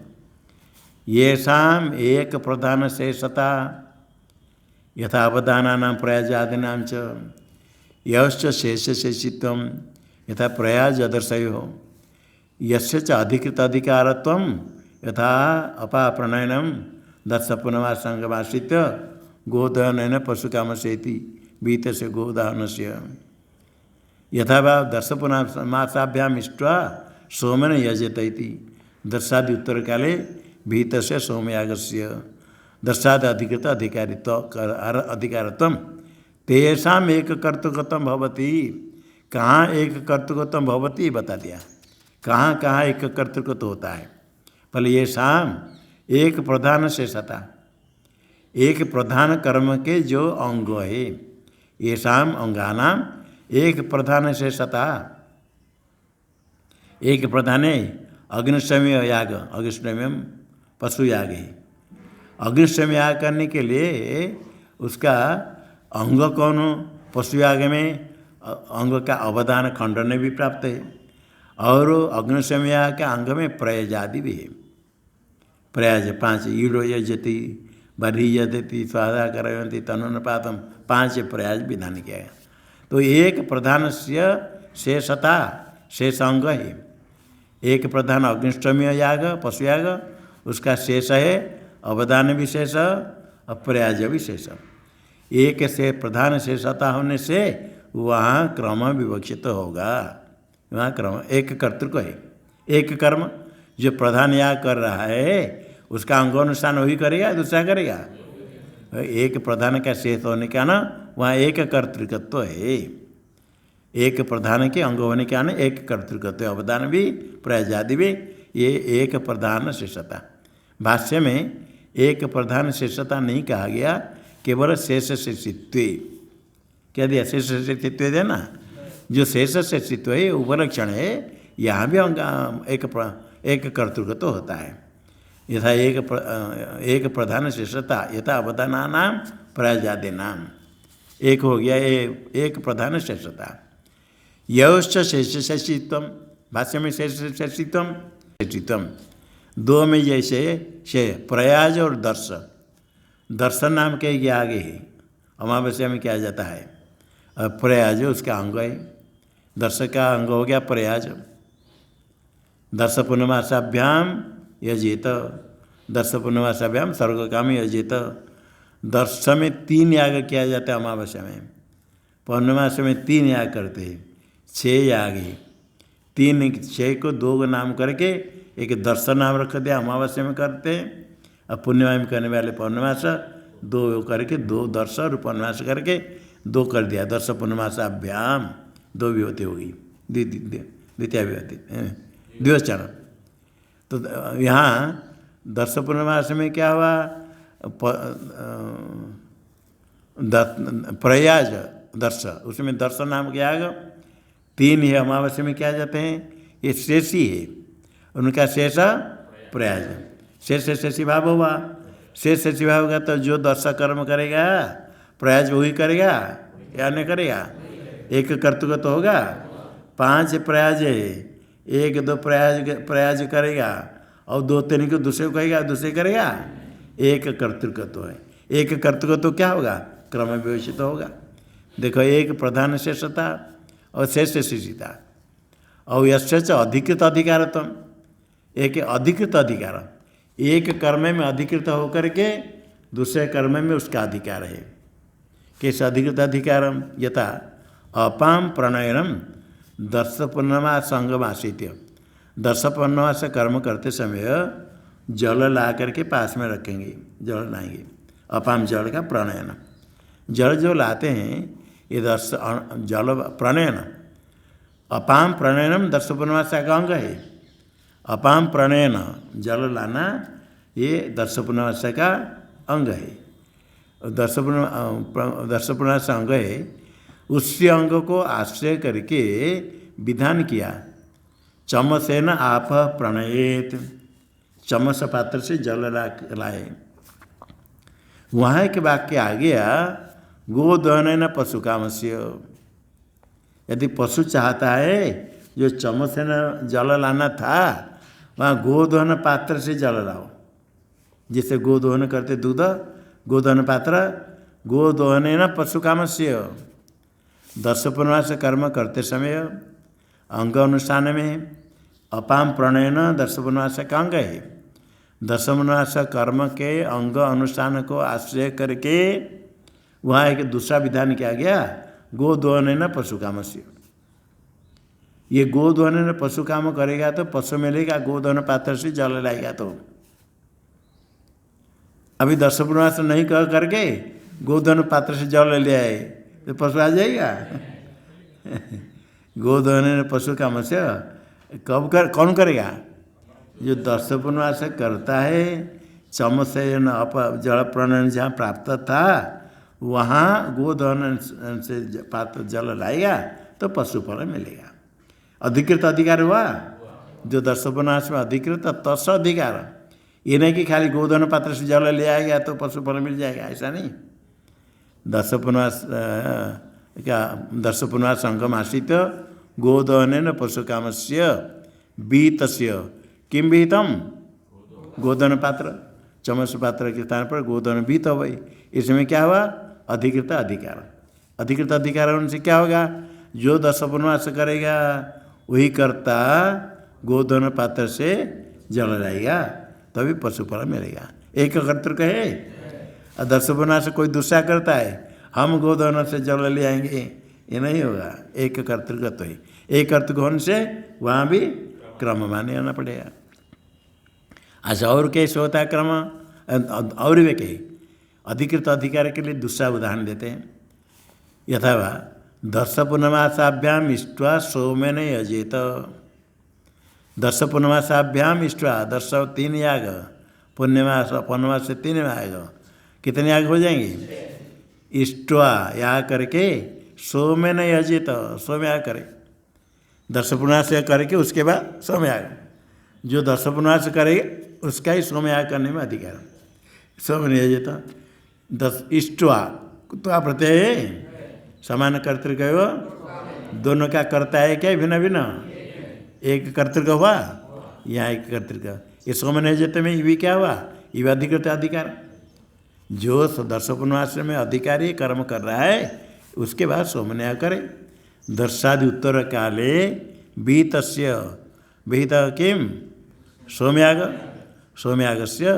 येषाम एक प्रधान शेषता यथा अवदानानां प्रयाजादीनां च यश्च शेषशेषित्वं यथा प्रयाज अदर्शयो यस्य च अधिकृत अधिकारत्वं यथा अपा प्रणयनम दर्शपुनवास संगमाश्रित्य गोदहन पशुकामसेति बीत से गोदाहन से यथा वा दर्शपुनमासाभ्याम इष्ट्वा सोमेन यजत इति दर्शादि उत्तर काले भीत से सोमयागस्य दर्शाद अधिकृत अधिकारत्वम तेषाम एक कर्तृकत्वम भवति। कहाँ एक कर्तृकत्वम भवति बता दिया, कहाँ कहाँ एक कर्तृकत्व होता है। पहले ये शाम एक प्रधान शेषता, एक प्रधान कर्म के जो अंग है, ये शाम अंगानाम एक प्रधान शेषता, एक प्रधान है अग्निष्टमी याग, अग्निष्टमी पशु याग है। अग्निष्टमी याग करने के लिए उसका अंग कौन हो, पशु याग में अंग का अवदान खंडन भी प्राप्त है, और अग्निष्टमी याग के अंग में प्रयाज आदि भी है। प्रयाज 5 ईडो यजति बरी यजति स्वादा करयन्ति तनुपातम, 5 प्रयाज विधान किया है। तो एक प्रधान से शेषता, शेष अंग है। एक प्रधान अग्निष्टमी याग पशु याग, उसका शेष है अवदान विशेष और प्रयाज विशेष। एक से प्रधान शेषता होने से वहाँ क्रम विवक्षित होगा। वहाँ क्रम एक कर्तृक है, एक कर्म जो प्रधान याग कर रहा है उसका अंगोनुष्ठान वही करेगा, दूसरा करेगा। एक प्रधान का शेष होने का ना वहाँ एक कर्तृकत्व है। एक प्रधान के अंग होने के आने एक कर्तृकत्व, अवदान भी प्रयाजादि भी, ये एक प्रधान शेषता। भाष्य में एक प्रधान शेषता नहीं कहा गया, केवल शेष शेषित्व। क्या दिया? शेष शेषित्व देना, जो शेष शेषित्व है उपलक्षण है, यहाँ भी एक कर्तृकत्व होता है। यथा एक प्रधान शेषता यथा अवदानानाम प्रयाजादीनाम, एक हो गया एक प्रधान शेषता। यश्च शेषशेषित्वम, भाष्य में शेषशेषित्वम शेषित्वम दो में जैसे शे प्रयाज और दर्श, दर्शन नाम के ये आगे है, अमावस्या में किया जाता है। और प्रयाज उसका अंग है, दर्श का अंग हो गया प्रयाज। दर्श पूर्णमासाभ्याम यजेत, दर्श पूर्णमासाभ्याम स्वर्गकाम यजेत। दर्श में 3 याग किया जाता है अमावस्या में, पूर्णमास में 3 याग करते हैं, 6 याग है। 6 को 2 नाम करके एक दर्शन नाम रख दिया, अमावस्या में करते हैं, और पूर्णिमा में करने वाले पूर्णमास 2 करके 2 दर्श और पूर्णमास करके 2 कर दिया। दर्श पूर्णमासाभ्याम 2 विभूति होगी, द्वितीय विभूति द्विवचन। तो यहाँ दर्श पूर्णमास में क्या हुआ, प्रयाज दर्श, उसमें दर्श नाम के याग 3 है, अमावस्या में क्या जाते हैं, ये शेषी है, उनका शेष प्रयाज। शेष शेषी भाव हुआ, शेष शेषी भाव होगा तो जो दर्श कर्म करेगा प्रयाज वही करेगा या नहीं करेगा, एक कर्तृत्व तो होगा। 5 प्रयाज है, 1-2 प्रयाज करेगा और 2-3 को दूसरे को कहेगा, दूसरे करेगा, एक कर्तृत्व तो है। एक कर्तृत्व तो क्या होगा, क्रम विवक्षित होगा। देखो एक प्रधान शेषता और शेष शेषिता, और यश्च अधिकृत अधिकारत्वम, एक अधिकृत अधिकार, एक कर्म में अधिकृत होकर के दूसरे कर्म में उसका अधिकार है। कैसे अधिकृत अधिकारम, यथा अपाम प्रणयनम दर्श पूर्णमा संगमासित्य, दर्श पूर्णमा से कर्म करते समय जल ला करके पास में रखेंगे, जल लाएंगे। अपाम जल का प्रणयन, जल जो लाते हैं ये दर्श जल प्रणयन, अपाम प्रणयनम दर्श पूर्णमासा का अंग है। अपाम प्रणयन जल लाना ये दर्श पूर्णमासा का अंग है। दर्श पूर्णमासा अंग है, उसी अंग को आश्रय करके विधान किया। चमसेन आप प्रणयेत, चमस पात्र से जल लाए। वहाँ एक वाक्य आ गया गोदहन पशु कामस्य। यदि पशु चाहता है जो चमसेन जल लाना था, वहाँ गोदहन पात्र से जल लाओ। जिसे गोदोहन करते दूध, गोदोहन पात्र, गोदोहन पशु कामस्य। 10 पुनवास कर्म करते समय अंग अनुष्ठान में अपाम प्रणयन 10 पुनवास का अंग है। 10 पुनवास कर्म के अंग अनुष्ठान को आश्रय करके वहाँ एक दूसरा विधान किया गया गोदोहन पशु कामस्य। ये गोदोहन पशु काम करेगा तो पशु मिलेगा, गोदोहन पात्र से जल लाएगा। तो अभी 10 पुनवास नहीं कह करके गोदोहन पात्र से जल ले आए तो पशु आ जाएगा। गोदोहन पशु कामस्य कौन करेगा? जो 10 पुनवास करता है, चमसेन अप जल प्रणयन जहाँ प्राप्त था वहाँ गोदोहन से पात्र जल लाएगा तो पशु फल मिलेगा। अधिकृत अधिकार हुआ। जो 10 पुनवास में अधिकृत तस् अधिकार, ये नहीं कि खाली गोदोहन पात्र से जल ले आएगा तो पशु फल मिल जाएगा, ऐसा नहीं। 10 पुनवास क्या 10 पुनवास संगम आश्रित गोदोहन पशु कामस्य बीतस्य किम विहितम गोदोहन पात्र, चमस पात्र के स्थान पर गोदोहन बीत हो गई। इसमें क्या हुआ? अधिकृत अधिकार। अधिकृत अधिकार होने से क्या होगा? जो 10 पुनवास करेगा वही करता गोदोहन पात्र से जल लाएगा तभी पशुफल मिलेगा। एक कर्तृक है। और 10 पुनवास कोई दूसरा करता है, हम गोदोहन से जल ले आएंगे, ये नहीं होगा। एक कर्तृक तो है। एक कर्तृक होने से वहाँ भी क्रम माने आना पड़ेगा। अच्छा, और कैसे होता है क्रम? और वे कहे अधिकृत अधिकार के लिए दूसरा उदाहरण देते हैं। यथा 10 पुनवासाभ्याम इष्ट्वा सोमेन यजेत। 10 पुनवासाभ्याम इष्ट्वा 10 3 याग, पुण्यमास पुण्यमास से 3 याग, कितने याग हो जाएंगे? इष्ट्वा याग करके सोमेन यजेत, सोम याग करे। 10 पुनवास करके उसके बाद सोम याग। जो 10 पुनवास करेगा उसका ही सोम याग करने में अधिकार। सोम यजेत 10 इष्ट्वा तो आप प्रत्यय है, समान कर्तृक है। वो दोनों का करता है क्या? भिन्न भिन्न। एक कर्तृक हुआ, यहाँ एक कर्तृक। ये सोमन यजेत में ये क्या हुआ? ये अधिकृत अधिकार। जो 10 पुनवास में अधिकारी कर्म कर रहा है उसके बाद सोमन्याग करे। दर्शादि उत्तर काले बीतस्य विहित किम सोमयाग, सोमयागस्य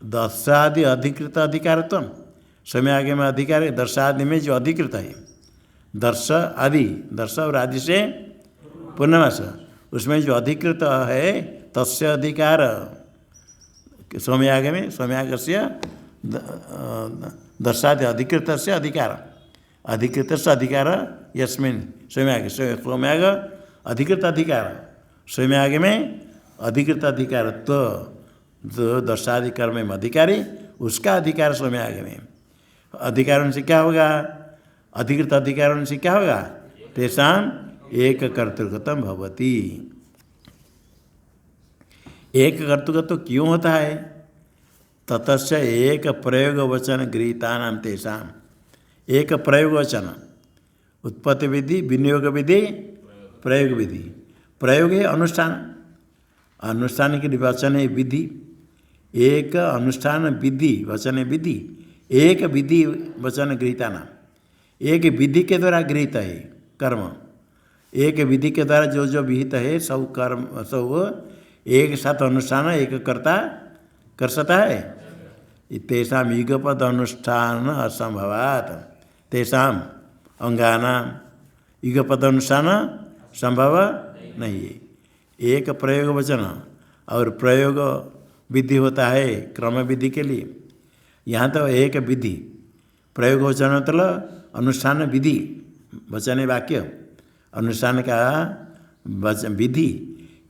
दर्शादि अधिकृत अधिकारत्वम। सोमयाग में अधिकार है, दर्शादि में जो अधिकृत है, दर्श आदि, दर्श और आदि से पूर्णमास, उसमें जो अधिकृत है तस्य अधिकार सोमयाग में, सोमयागस्य दर्शादि अधिकृत से अधिकार, अधिकृत से अधिकार यस्मिन् सोमयाग, सोमयाग अधिकृत अधिकार, सोमयाग में अधिकृत अधिकार तो जो दर्शादि कर्म में अधिकारी उसका अधिकार सोमयाग में। अधिकारों से क्या होगा? अधिकृत अधिकारों से क्या होगा? तेषाम एक कर्तृकत्वम भवति। एक कर्तृकत्व क्यों होता है? ततस्य एक प्रयोग वचन गृहीतानां तेषाम। एक प्रयोग वचन, उत्पत्ति विधि, विनियोग विधि, प्रयोग विधि। प्रयोग है अनुष्ठान, अनुष्ठान के लिए वचन है विधि। एक अनुष्ठान विधि, वचन है विधि। एक विधि वचन गृहीतानां, एक विधि के द्वारा गृहीत है कर्म। एक विधि के द्वारा जो जो विहित है सब कर्म, सब एक साथ अनुष्ठान एक करता कर सकता है। तेषाम युगपद अनुष्ठान असंभवात, तेषाम अंगानां युगपद अनुष्ठान संभव नहीं है। एक प्रयोग वचन और प्रयोग विधि होता है क्रम विधि के लिए। यहाँ तो एक विधि, प्रयोग वचन मतलब अनुष्ठान विधि, वचन वाक्य, अनुष्ठान का वचन विधि।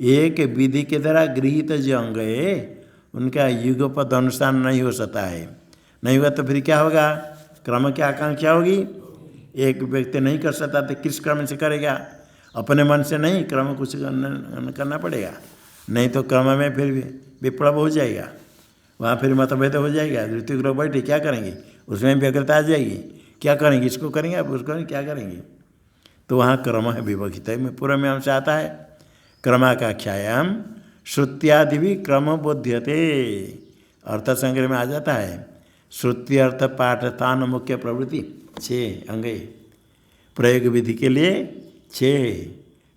एक विधि के द्वारा गृहीत जो अंग है उनका युगपद अनुष्ठान नहीं हो सकता है। नहीं हुआ तो फिर क्या होगा? क्रम की आकांक्षा होगी। एक व्यक्ति नहीं कर सकता तो किस क्रम से करेगा? अपने मन से नहीं, क्रम कुछ करना पड़ेगा, नहीं तो क्रम में फिर विप्लव हो जाएगा, वहाँ फिर मतभेद हो जाएगा। ऋतिक लोग बैठे क्या करेंगे, उसमें व्यग्रता आ जाएगी, क्या करेंगे, इसको करेंगे आप उसको करेंगे, क्या करेंगे। तो वहाँ क्रम है विवक्षित है, पूर्व में हमसे आता है क्रमाकाख्यायाम श्रुत्यादि भी क्रम बोध्यते, अर्थ संग्रह में आ जाता है। श्रुति अर्थ पाठ स्थान मुख्य प्रवृत्ति 6 अंगे, प्रयोग विधि के लिए 6,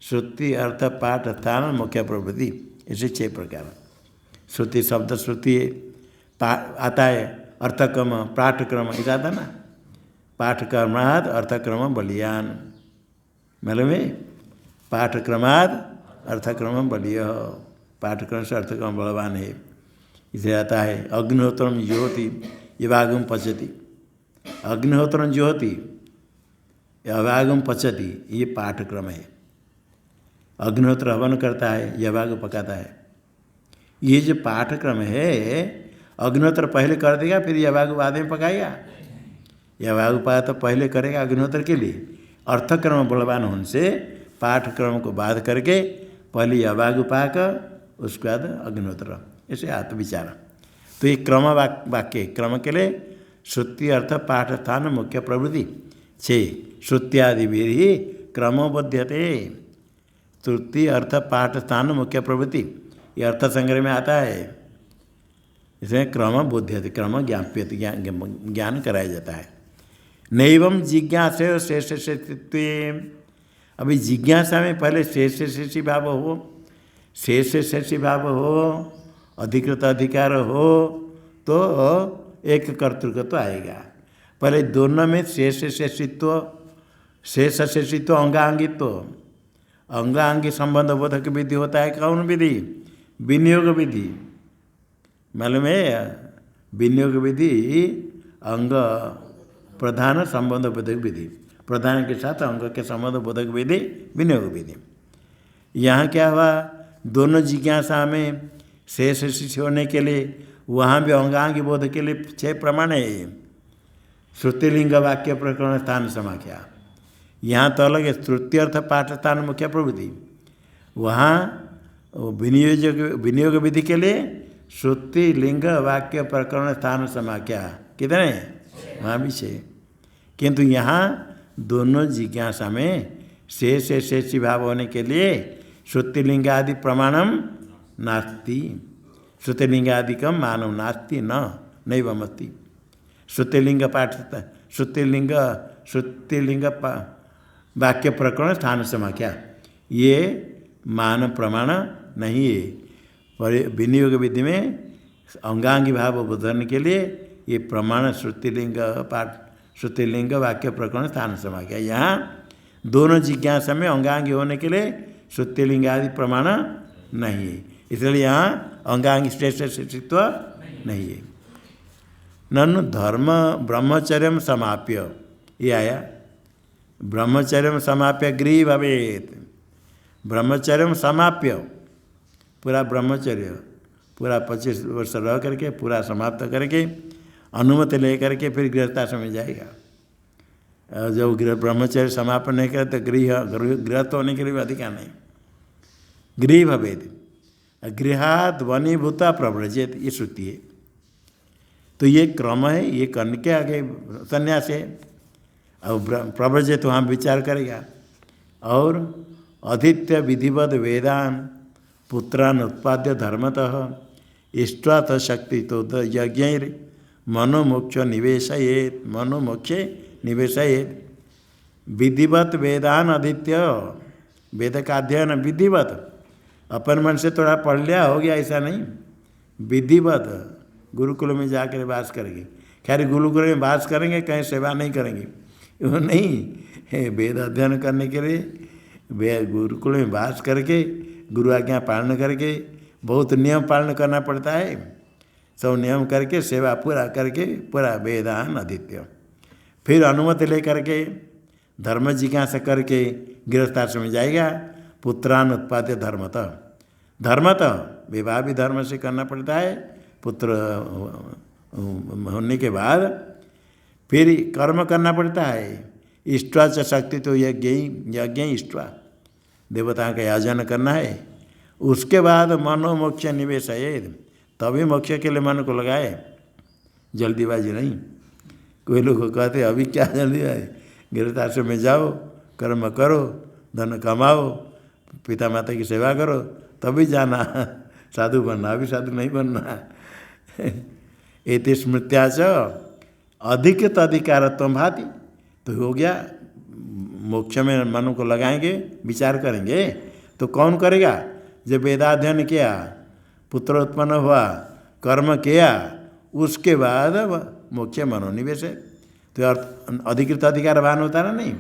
श्रुति अर्थ पाठ स्थान मुख्य प्रवृत्ति, ऐसे 6 प्रकार। श्रुति शब्द श्रुति आता है, अर्थक्रम पाठक्रम ऐसा आता ना, पाठक्रमाद अर्थक्रम बलियान, मतलब में पाठक्रमाद अर्थक्रम बलिय, पाठक्रम से अर्थक्रम बलवान है। इसे आता है अग्निहोत्रम ज्योति यवागम पचति, अग्निहोत्रम ज्योति यवागम पचति, ये पाठक्रम है। अग्निहोत्र हवन करता है, यवाग पकाता है। ये जो पाठक्रम है, अग्निहोत्र पहले कर देगा फिर यवाग बाद में पकाएगा। यवाग पका तो पहले करेगा अग्निहोत्र के लिए, अर्थक्रम बलवान होने से पाठक्रम को बाद करके पहले यवाग पाक उसके बाद अग्निहोत्र, ऐसे आत्मविचार। तो ये क्रम वाक्य, क्रम के लिए श्रुति अर्थ पाठ स्थान मुख्य प्रवृत्ति 6, श्रुत्यादि भी क्रमबद्धते, श्रुति अर्थ पाठ स्थान मुख्य प्रवृत्ति, ये अर्थ संग्रह में आता है। इसमें क्रम बोध्यते, क्रम ज्ञाप्यते, ज्ञान कराया जाता है। नैवम जिज्ञासा शेष शेषित्व, अभी जिज्ञासा में पहले शेष शेषी भाव हो, शेष शेषी भाव हो, अधिकृत अधिकार हो तो एक कर्तृत्व तो आएगा। पहले दोनों में शेष शेषित्व, शेष शेषित्व अंगांगित्व, अंगांगी संबंध बोधक विधि होता है। कौन विधि? विनियोग विधि, मालूम है? विनियोग विधि अंग प्रधान संबंध बोधक विधि, प्रधान के साथ अंग के संबंध बोधक विधि विनियोग विधि। यहाँ क्या हुआ, दोनों जिज्ञासा में शेष शिष्य होने के लिए वहाँ भी अंगांगी बोध के लिए 6 प्रमाण है। श्रुतिलिंग वाक्य प्रकरण स्थान समाख्या, यहाँ तो अलग है। श्रुत्यर्थ पाठ स्थान मुख्य प्रवृत्ति, वहाँ विनियोग विधि के लिए श्रुति लिंग वाक्य प्रकरण स्थान समाख्या कितने, वहाँ भी 6। किंतु यहाँ दोनों जिज्ञासा में शेष शेषी भाव होने के लिए श्रुतिलिंग आदि प्रमाणम नास्ति, श्रुतिलिंगादिकम मानव नास्ति न नैवमस्ति। श्रुतिलिंग पाठ, श्रुतिलिंग वाक्य प्रकरण स्थान समाख्या, ये मान प्रमाण नहीं है। पर विनियोग विधि में अंगांगी भाव बोधन के लिए ये प्रमाण श्रुतिलिंग पाठ, श्रुतिलिंग वाक्य प्रकरण स्थान समाख्या। यहाँ दोनों जिज्ञासा में अंगांगी होने के लिए श्रुतिलिंग आदि प्रमाण नहीं है, इसलिए यहाँ अंगांगी श्रेष्ठ शिष्यत्व नहीं है। ननु धर्म ब्रह्मचर्य समाप्य, ये आया ब्रह्मचर्य समाप्य गृह भवेत, ब्रह्मचर्य समाप्य, पूरा ब्रह्मचर्य पूरा 25 वर्ष रह करके पूरा समाप्त करके अनुमति ले करके फिर गृहस्थाश्रम में जाएगा। जब ब्रह्मचर्य समापन नहीं करे तो गृहस्थ होने के लिए अधिकार नहीं। गृह भवेद, गृहाद वनीभूता प्रव्रजेत, ये श्रुति है। तो ये क्रम है, ये करने के आगे संन्यास है। और प्रव्रजेत वहाँ विचार करेगा। और अधीत्य विधिवद वेदान पुत्रान उत्पाद्य धर्मतः इष्टात शक्ति तो यज्ञ मनोमोक्ष निवेशयेत, मनोमोक्षे निवेशयेत। विधिवत वेदान अधीत्य, वेद का अध्ययन विधिवत, अपन मन से थोड़ा पढ़ लिया हो गया ऐसा नहीं, विधिवत गुरुकुल में जाकर वास करेंगे। खैर गुरुकुल में वास करेंगे, कहीं सेवा नहीं करेंगे, वो नहीं, वेद अध्ययन करने के लिए गुरुकुल में वास करके गुरु आज्ञा पालन करके बहुत नियम पालन करना पड़ता है। सब नियम करके सेवा पूरा करके पूरा वेदान अधीत्य, फिर अनुमति ले करके धर्म जिज्ञासा करके गृहस्थाश्रम में जाएगा। पुत्रान उत्पाद्य धर्मतः, धर्मतः विवाह भी धर्म से करना पड़ता है। पुत्र होने के बाद फिर कर्म करना पड़ता है। इष्टा च शक्ति तो यज्ञ इष्टा, देवता का याजन करना है, उसके बाद मनोमोक्ष निवेश है, तभी मोक्ष के लिए मन को लगाए, जल्दीबाजी नहीं। कोई लोग कहते अभी क्या जल्दीबाजी, गृहस्थाश्रम में जाओ, कर्म करो, धन कमाओ, पिता माता की सेवा करो, तभी जाना साधु बनना, अभी साधु नहीं बनना। एति स्मृत्या च अधिकृत अधिकारत्व भाति, तो हो गया मोक्ष में मन को लगाएंगे, विचार करेंगे, तो कौन करेगा? जब वेदाध्ययन किया, पुत्र उत्पन्न हुआ, कर्म किया, उसके बाद मोक्ष मनोनिवेश है, तो अधिकृत अधिकार भान होता ना नहीं।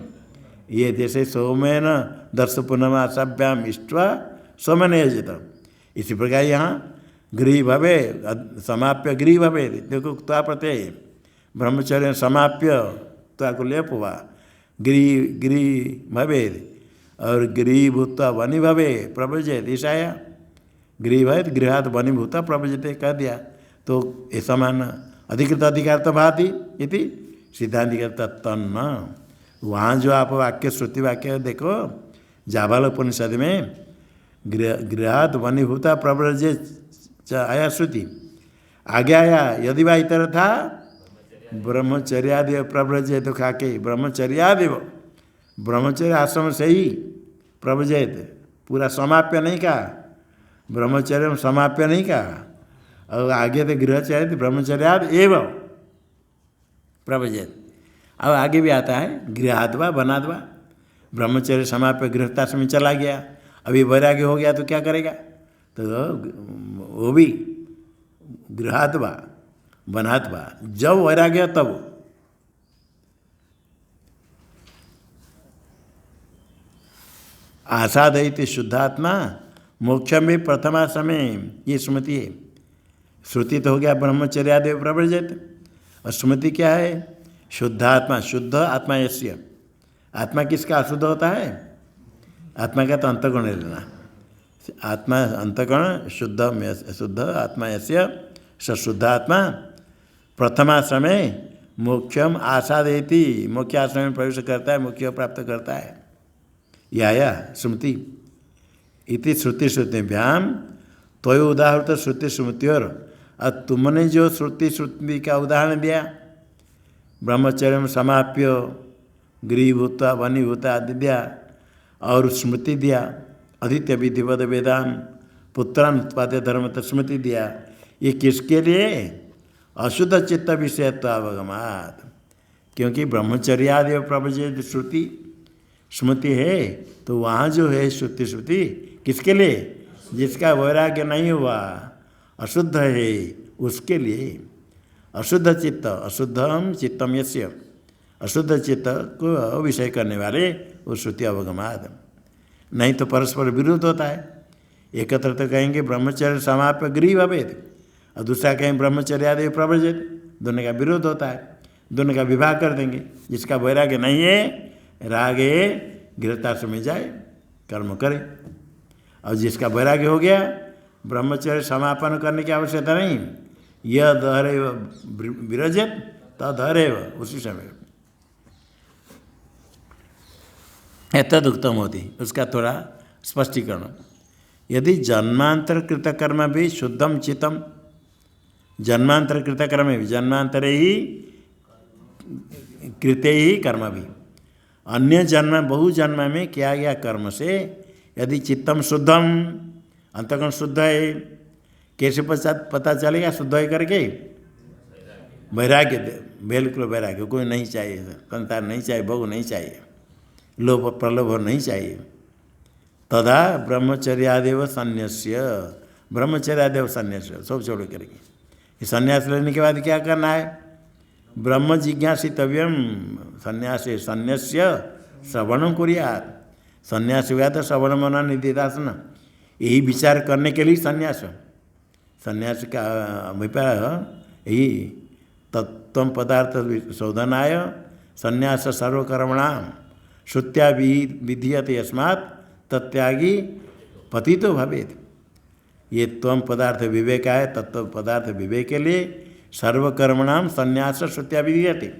ये जैसे सोमेन दर्श पूर्णमा सभ्याम इष्टवा सोमेन यजित, इसी प्रकार यहाँ गृह भवे समाप्य गृह भवे, देखो त्वा प्रत्यय ब्रह्मचर्य समाप्य त्वा को लेप हुआ, गृह भवे और गृह भूता वनि भवे प्रभजयत, ईशाया गृह भवे गृहात वनि भूता प्रभजते कह दिया, तो ये समान अधिकृत अधिकार तो भाति इति सिद्धांतिक तत्तन्न। वहाँ जो आप वाक्य श्रुति वाक्य देखो, जाबाल उपनिषद में गृहात वनि भूता प्रव्रजे आया श्रुति, आगे आया यदि वा इतर था ब्रह्मचर्यादेव प्रव्रजेत, तो खाके ब्रह्मचर्यादेव, ब्रह्मचर्य आश्रम से ही प्रव्रजेत, पूरा समाप्य नहीं कहा, ब्रह्मचर्य समाप्य नहीं कहा, और आगे तो गृहचर्य ब्रह्मचर्याद एवं प्रव्रजेत। अब आगे भी आता है गृहाद्वा वनाद्वा, ब्रह्मचर्य समाप्य गृहस्थाश्रम में चला गया, अभी वैराग्य हो गया तो क्या करेगा? तो वो भी गृहाद्वा वनाद्वा, जब वैराग्य तब। आसादयति शुद्धात्मा मोक्ष में प्रथमा समय, ये स्मृति है। श्रुति तो हो गया ब्रह्मचर्यादेव प्रव्रजेत, और स्मृति क्या है? शुद्धात्मा, शुद्ध आत्मा यस्य, आत्मा किसका अशुद्ध होता है? आत्मा का तो अंतःकरण लेना, आत्मा अंतःकरण शुद्ध आत्मा यस्य सशुद्ध आत्मा प्रथमा समय मोक्षम आसादेति, मोक्ष आश्रम में प्रवेश करता है, मोक्ष प्राप्त करता है। या स्मृति इति श्रुति श्रुतिभ्याम त्वय उदाहृत श्रुति स्मृति, और तुमने जो श्रुति श्रुति का उदाहरण दिया, ब्रह्मचर्य समाप्य गृहभूता वनिभूता आदि दिया, और स्मृति दिया अदित्य विधिवद वेदान पुत्रान उत्पाद्य धर्म तो स्मृति दिया, ये किसके लिए? अशुद्ध चित्त विषयत्व अवगमात, क्योंकि ब्रह्मचर्यादि प्रवजित श्रुति स्मृति है, तो वहाँ जो है श्रुति श्रुति किसके लिए? जिसका वैराग्य नहीं हुआ, अशुद्ध है, उसके लिए। अशुद्ध चित्त, अशुद्धम चित्तम यस्य, अशुद्ध चित्त को विषय करने वाले वो श्रुति अवगमात। नहीं तो परस्पर विरुद्ध होता है। एकत्र तो कहेंगे ब्रह्मचर्य समाप्य गृह भवेद, और दूसरा कहें ब्रह्मचर्यादि प्रव्रजेत, दोनों का विरोध होता है, दोनों का विवाह कर देंगे। जिसका वैराग्य नहीं है, रागे गृहस्थाश्रम में जाए, कर्म करे, और जिसका वैराग्य हो गया, ब्रह्मचर्य समापन करने की आवश्यकता नहीं, यह दहरेव विरजेत तदहरेव, उसी समय तद उत्तम होती। उसका थोड़ा स्पष्टीकरण, यदि जन्मांतर कृत कर्म भी शुद्धम चित्तम, जन्मांतर कृत कर्म भी, जन्मांतरे ही कृते ही कर्म भी, अन्य जन्म बहु जन्म में किया गया कर्म से यदि चित्तम शुद्धम, अंतःकरण शुद्ध है, कैसे पता चलेगा शुद्ध है करके? वैराग्य, बिल्कुल वैराग्य, कोई नहीं चाहिए, संसार नहीं चाहिए, भोग नहीं चाहिए, लोभ प्रलोभ नहीं चाहिए। तदा ब्रह्मचर्यादेव संन्यास्य, ब्रह्मचर्यादेव संन्यास्य, सब छोड़ करके। ये संन्यास लेने के बाद क्या करना है? ब्रह्म जिज्ञासितव्यम, संन्यास संन्यास्य श्रवणम कुर्यात्, संन्यास हुआ तो श्रवण मनन निधिध्यासन, यही विचार करने के लिए संन्यास। संन्यास का अभिप्राय यही, तत्व पदार्थ शोधनाय संन्यास सर्वकर्मणाम श्रुत्या विधीयते यस्मात् तत्यागी पतितो भवेत्। ये त्वम पदार्थ विवेक है, तत्व पदार्थ विवेक के लिए सर्वकर्मणाम संन्यास श्रुत्या विधीयते,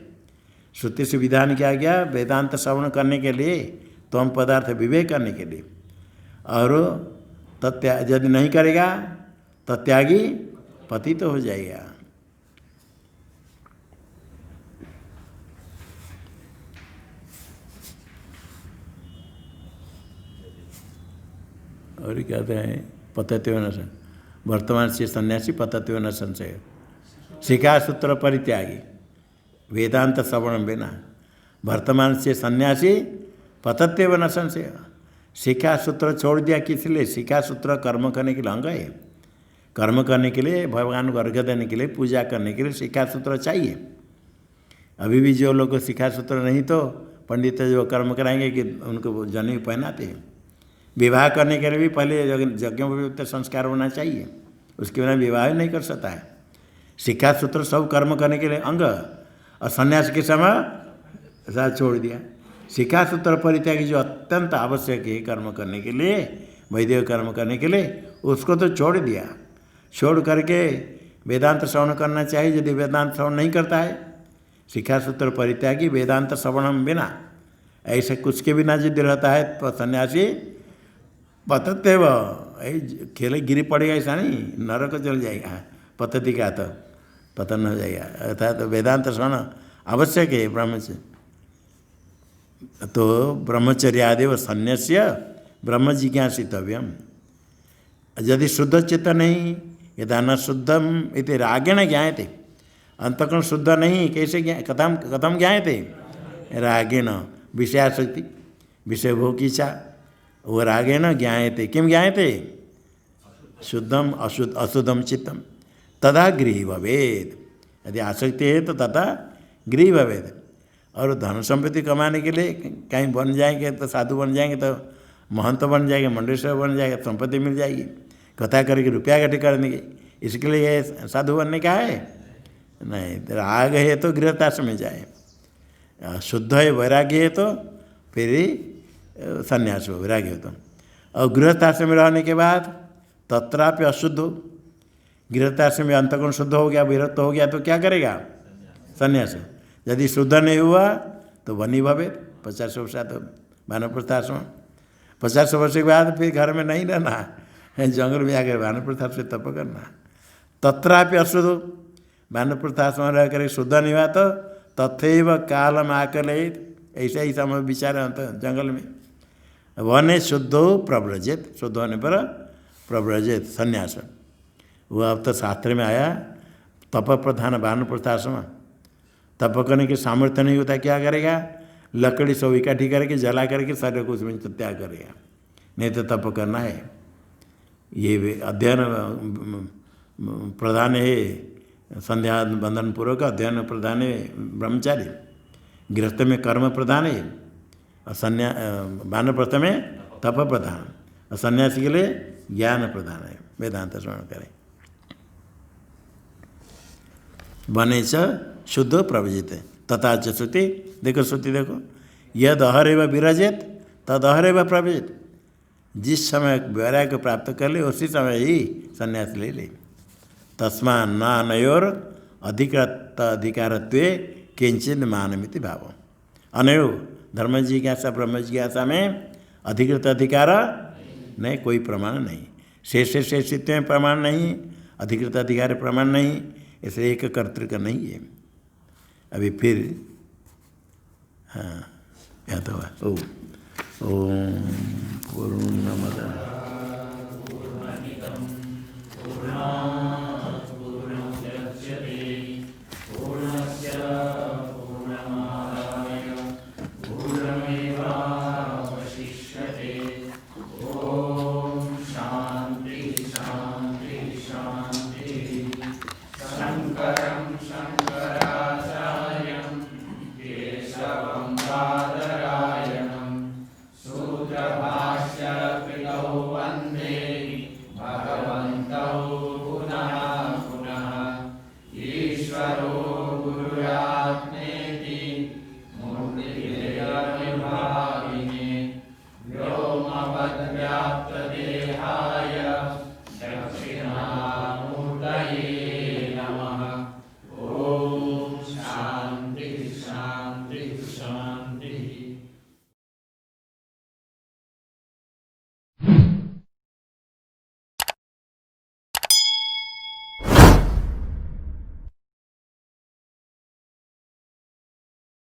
श्रुति से विधान किया गया वेदांत श्रवण करने के लिए, त्वम पदार्थ विवेक करने के लिए। और यदि नहीं करेगा तो त्यागी पतित तो हो जाएगा। और कहते हैं पतत्व न संशय, वर्तमान से सन्यासी पतत्व न संशय, शिखा सूत्र परित्यागी, वेदांत श्रवण बिना। वर्तमान से सन्यासी पतत्व न संशय, शिखा सूत्र छोड़ दिया किस लिए? शिखा सूत्र कर्म करने के लिए अंग है। कर्म करने के लिए, भगवान को अर्घ्य देने के लिए, पूजा करने के लिए शिखा सूत्र चाहिए। अभी भी जो लोग शिखा सूत्र नहीं तो पंडित जो कर्म कराएंगे कि उनको जनेऊ पहनाते हैं। विवाह करने के लिए भी पहले यज्ञ में संस्कार होना चाहिए, उसके बिना विवाह नहीं कर सकता है। शिक्षा सूत्र सब कर्म करने के लिए अंग, और संन्यास के समय साथ छोड़ दिया। शिक्षा सूत्र परित्यागी जो अत्यंत आवश्यक है कर्म करने के लिए, वैदिक कर्म करने के लिए, उसको तो छोड़ दिया। छोड़ करके वेदांत श्रवण करना चाहिए। यदि वेदांत श्रवण नहीं करता है, शिक्षा सूत्र परित्यागी वेदांत श्रवण बिना, ऐसे कुछ के बिना यदि रहता है तो सन्यासी पतत्व, खेले गिरी पड़ेगा ऐसा नहीं, नरक चल जाएगा। पतति का तो पतन हो जाएगा। अर्थात तो वेदांत श्रवण आवश्यक है ब्रह्मचर्य। तो ब्रह्मचर्यादेव सन्यास्य ब्रह्म जिज्ञासितव्यम। यदि शुद्ध चित्त नहीं, यदा न शुद्धम इति रागेण ज्ञायते, अंतःकरण शुद्ध नहीं कैसे कथम ज्ञायते? रागेण, विषयासक्ति, विषय भोग की इच्छा, वो रागेण ज्ञायते। किम ज्ञायते? शुद्धम अशुद्धम चित्तम तदा गृही भवेद। यदि आसक्ति है तो तथा गृही भवेद। और धन संपत्ति कमाने के लिए कहीं बन जाएंगे तो साधु बन जाएंगे, तो महंत बन जाएंगे, मंडलेश्वर बन जाएगा, संपत्ति मिल जाएगी, कथा करके रुपया इकट्ठे कर देंगे, इसके लिए ये साधु बनने का है नहीं। राग है तो गृहस्थाश्रम में जाए, शुद्ध है वैराग्य है तो फिर ही संन्यास हो, वैराग्य हो तो। और गृहस्थाश्रम में रहने के बाद तत्रापि अशुद्ध हो, गृहस्थाश्रम में अंतःकरण शुद्ध हो गया, विरक्त हो गया तो क्या करेगा? संन्यास। यदि शुद्ध नहीं हुआ तो वनी भवे 50 वर्ष तो वानप्रस्थाश्रम। 50 वर्ष के बाद फिर घर में नहीं रहना, जंगल में आकर वानप्रस्थाश्रम से तप करना। तत्रापि अशुद्ध, वानप्रस्थाश्रम रह कर शुद्ध नहीं हुआ तो तथैव कालम आकलयित, ऐसा ही समय विचार जंगल में। वने शुद्धो प्रव्रजित, शुद्ध होने पर प्रव्रजित संन्यास। वह अब तो शास्त्र में आया तप प्रधान वानप्रस्थाश्रम। तप करने के सामर्थ्य नहीं होता, क्या करेगा? लकड़ी सब इकट्ठी करके जला करके शरीर को उसमें त्याग करेगा, नहीं तो तप करना है। ये अध्ययन प्रधान है, संध्या बंधन पूर्वक अध्ययन प्रधान है ब्रह्मचारी। गृहस्थ में कर्म प्रधान है, और वानप्रस्थ में तप प्रधान, और सन्यासी के लिए ज्ञान प्रधान है। वेदांत श्रवण करें। बने च शुद्ध प्रवजित तथा च श्रुति, देखो श्रुति देखो, यद अहरेव विरजित तद अहरेव प्रवजित। जिस समय वैराग्य प्राप्त कर ले उसी समय ही संन्यास ले ले। तस्मा न अनयोर अधिकृत अधिकारत्वे किंचित मानमिति भाव। अनयो धर्म जिज्ञासा ब्रह्म जिज्ञासा में अधिकृत अधिकार नहीं, कोई प्रमाण नहीं। शेषित्व में प्रमाण नहीं, अधिकृत अधिकार प्रमाण नहीं, इसलिए एक कर्तृक नहीं है। अभी फिर हाँ क्या तो हुआ? ओम पूर्णमदः शंकरं शंकराचार्यं केशवं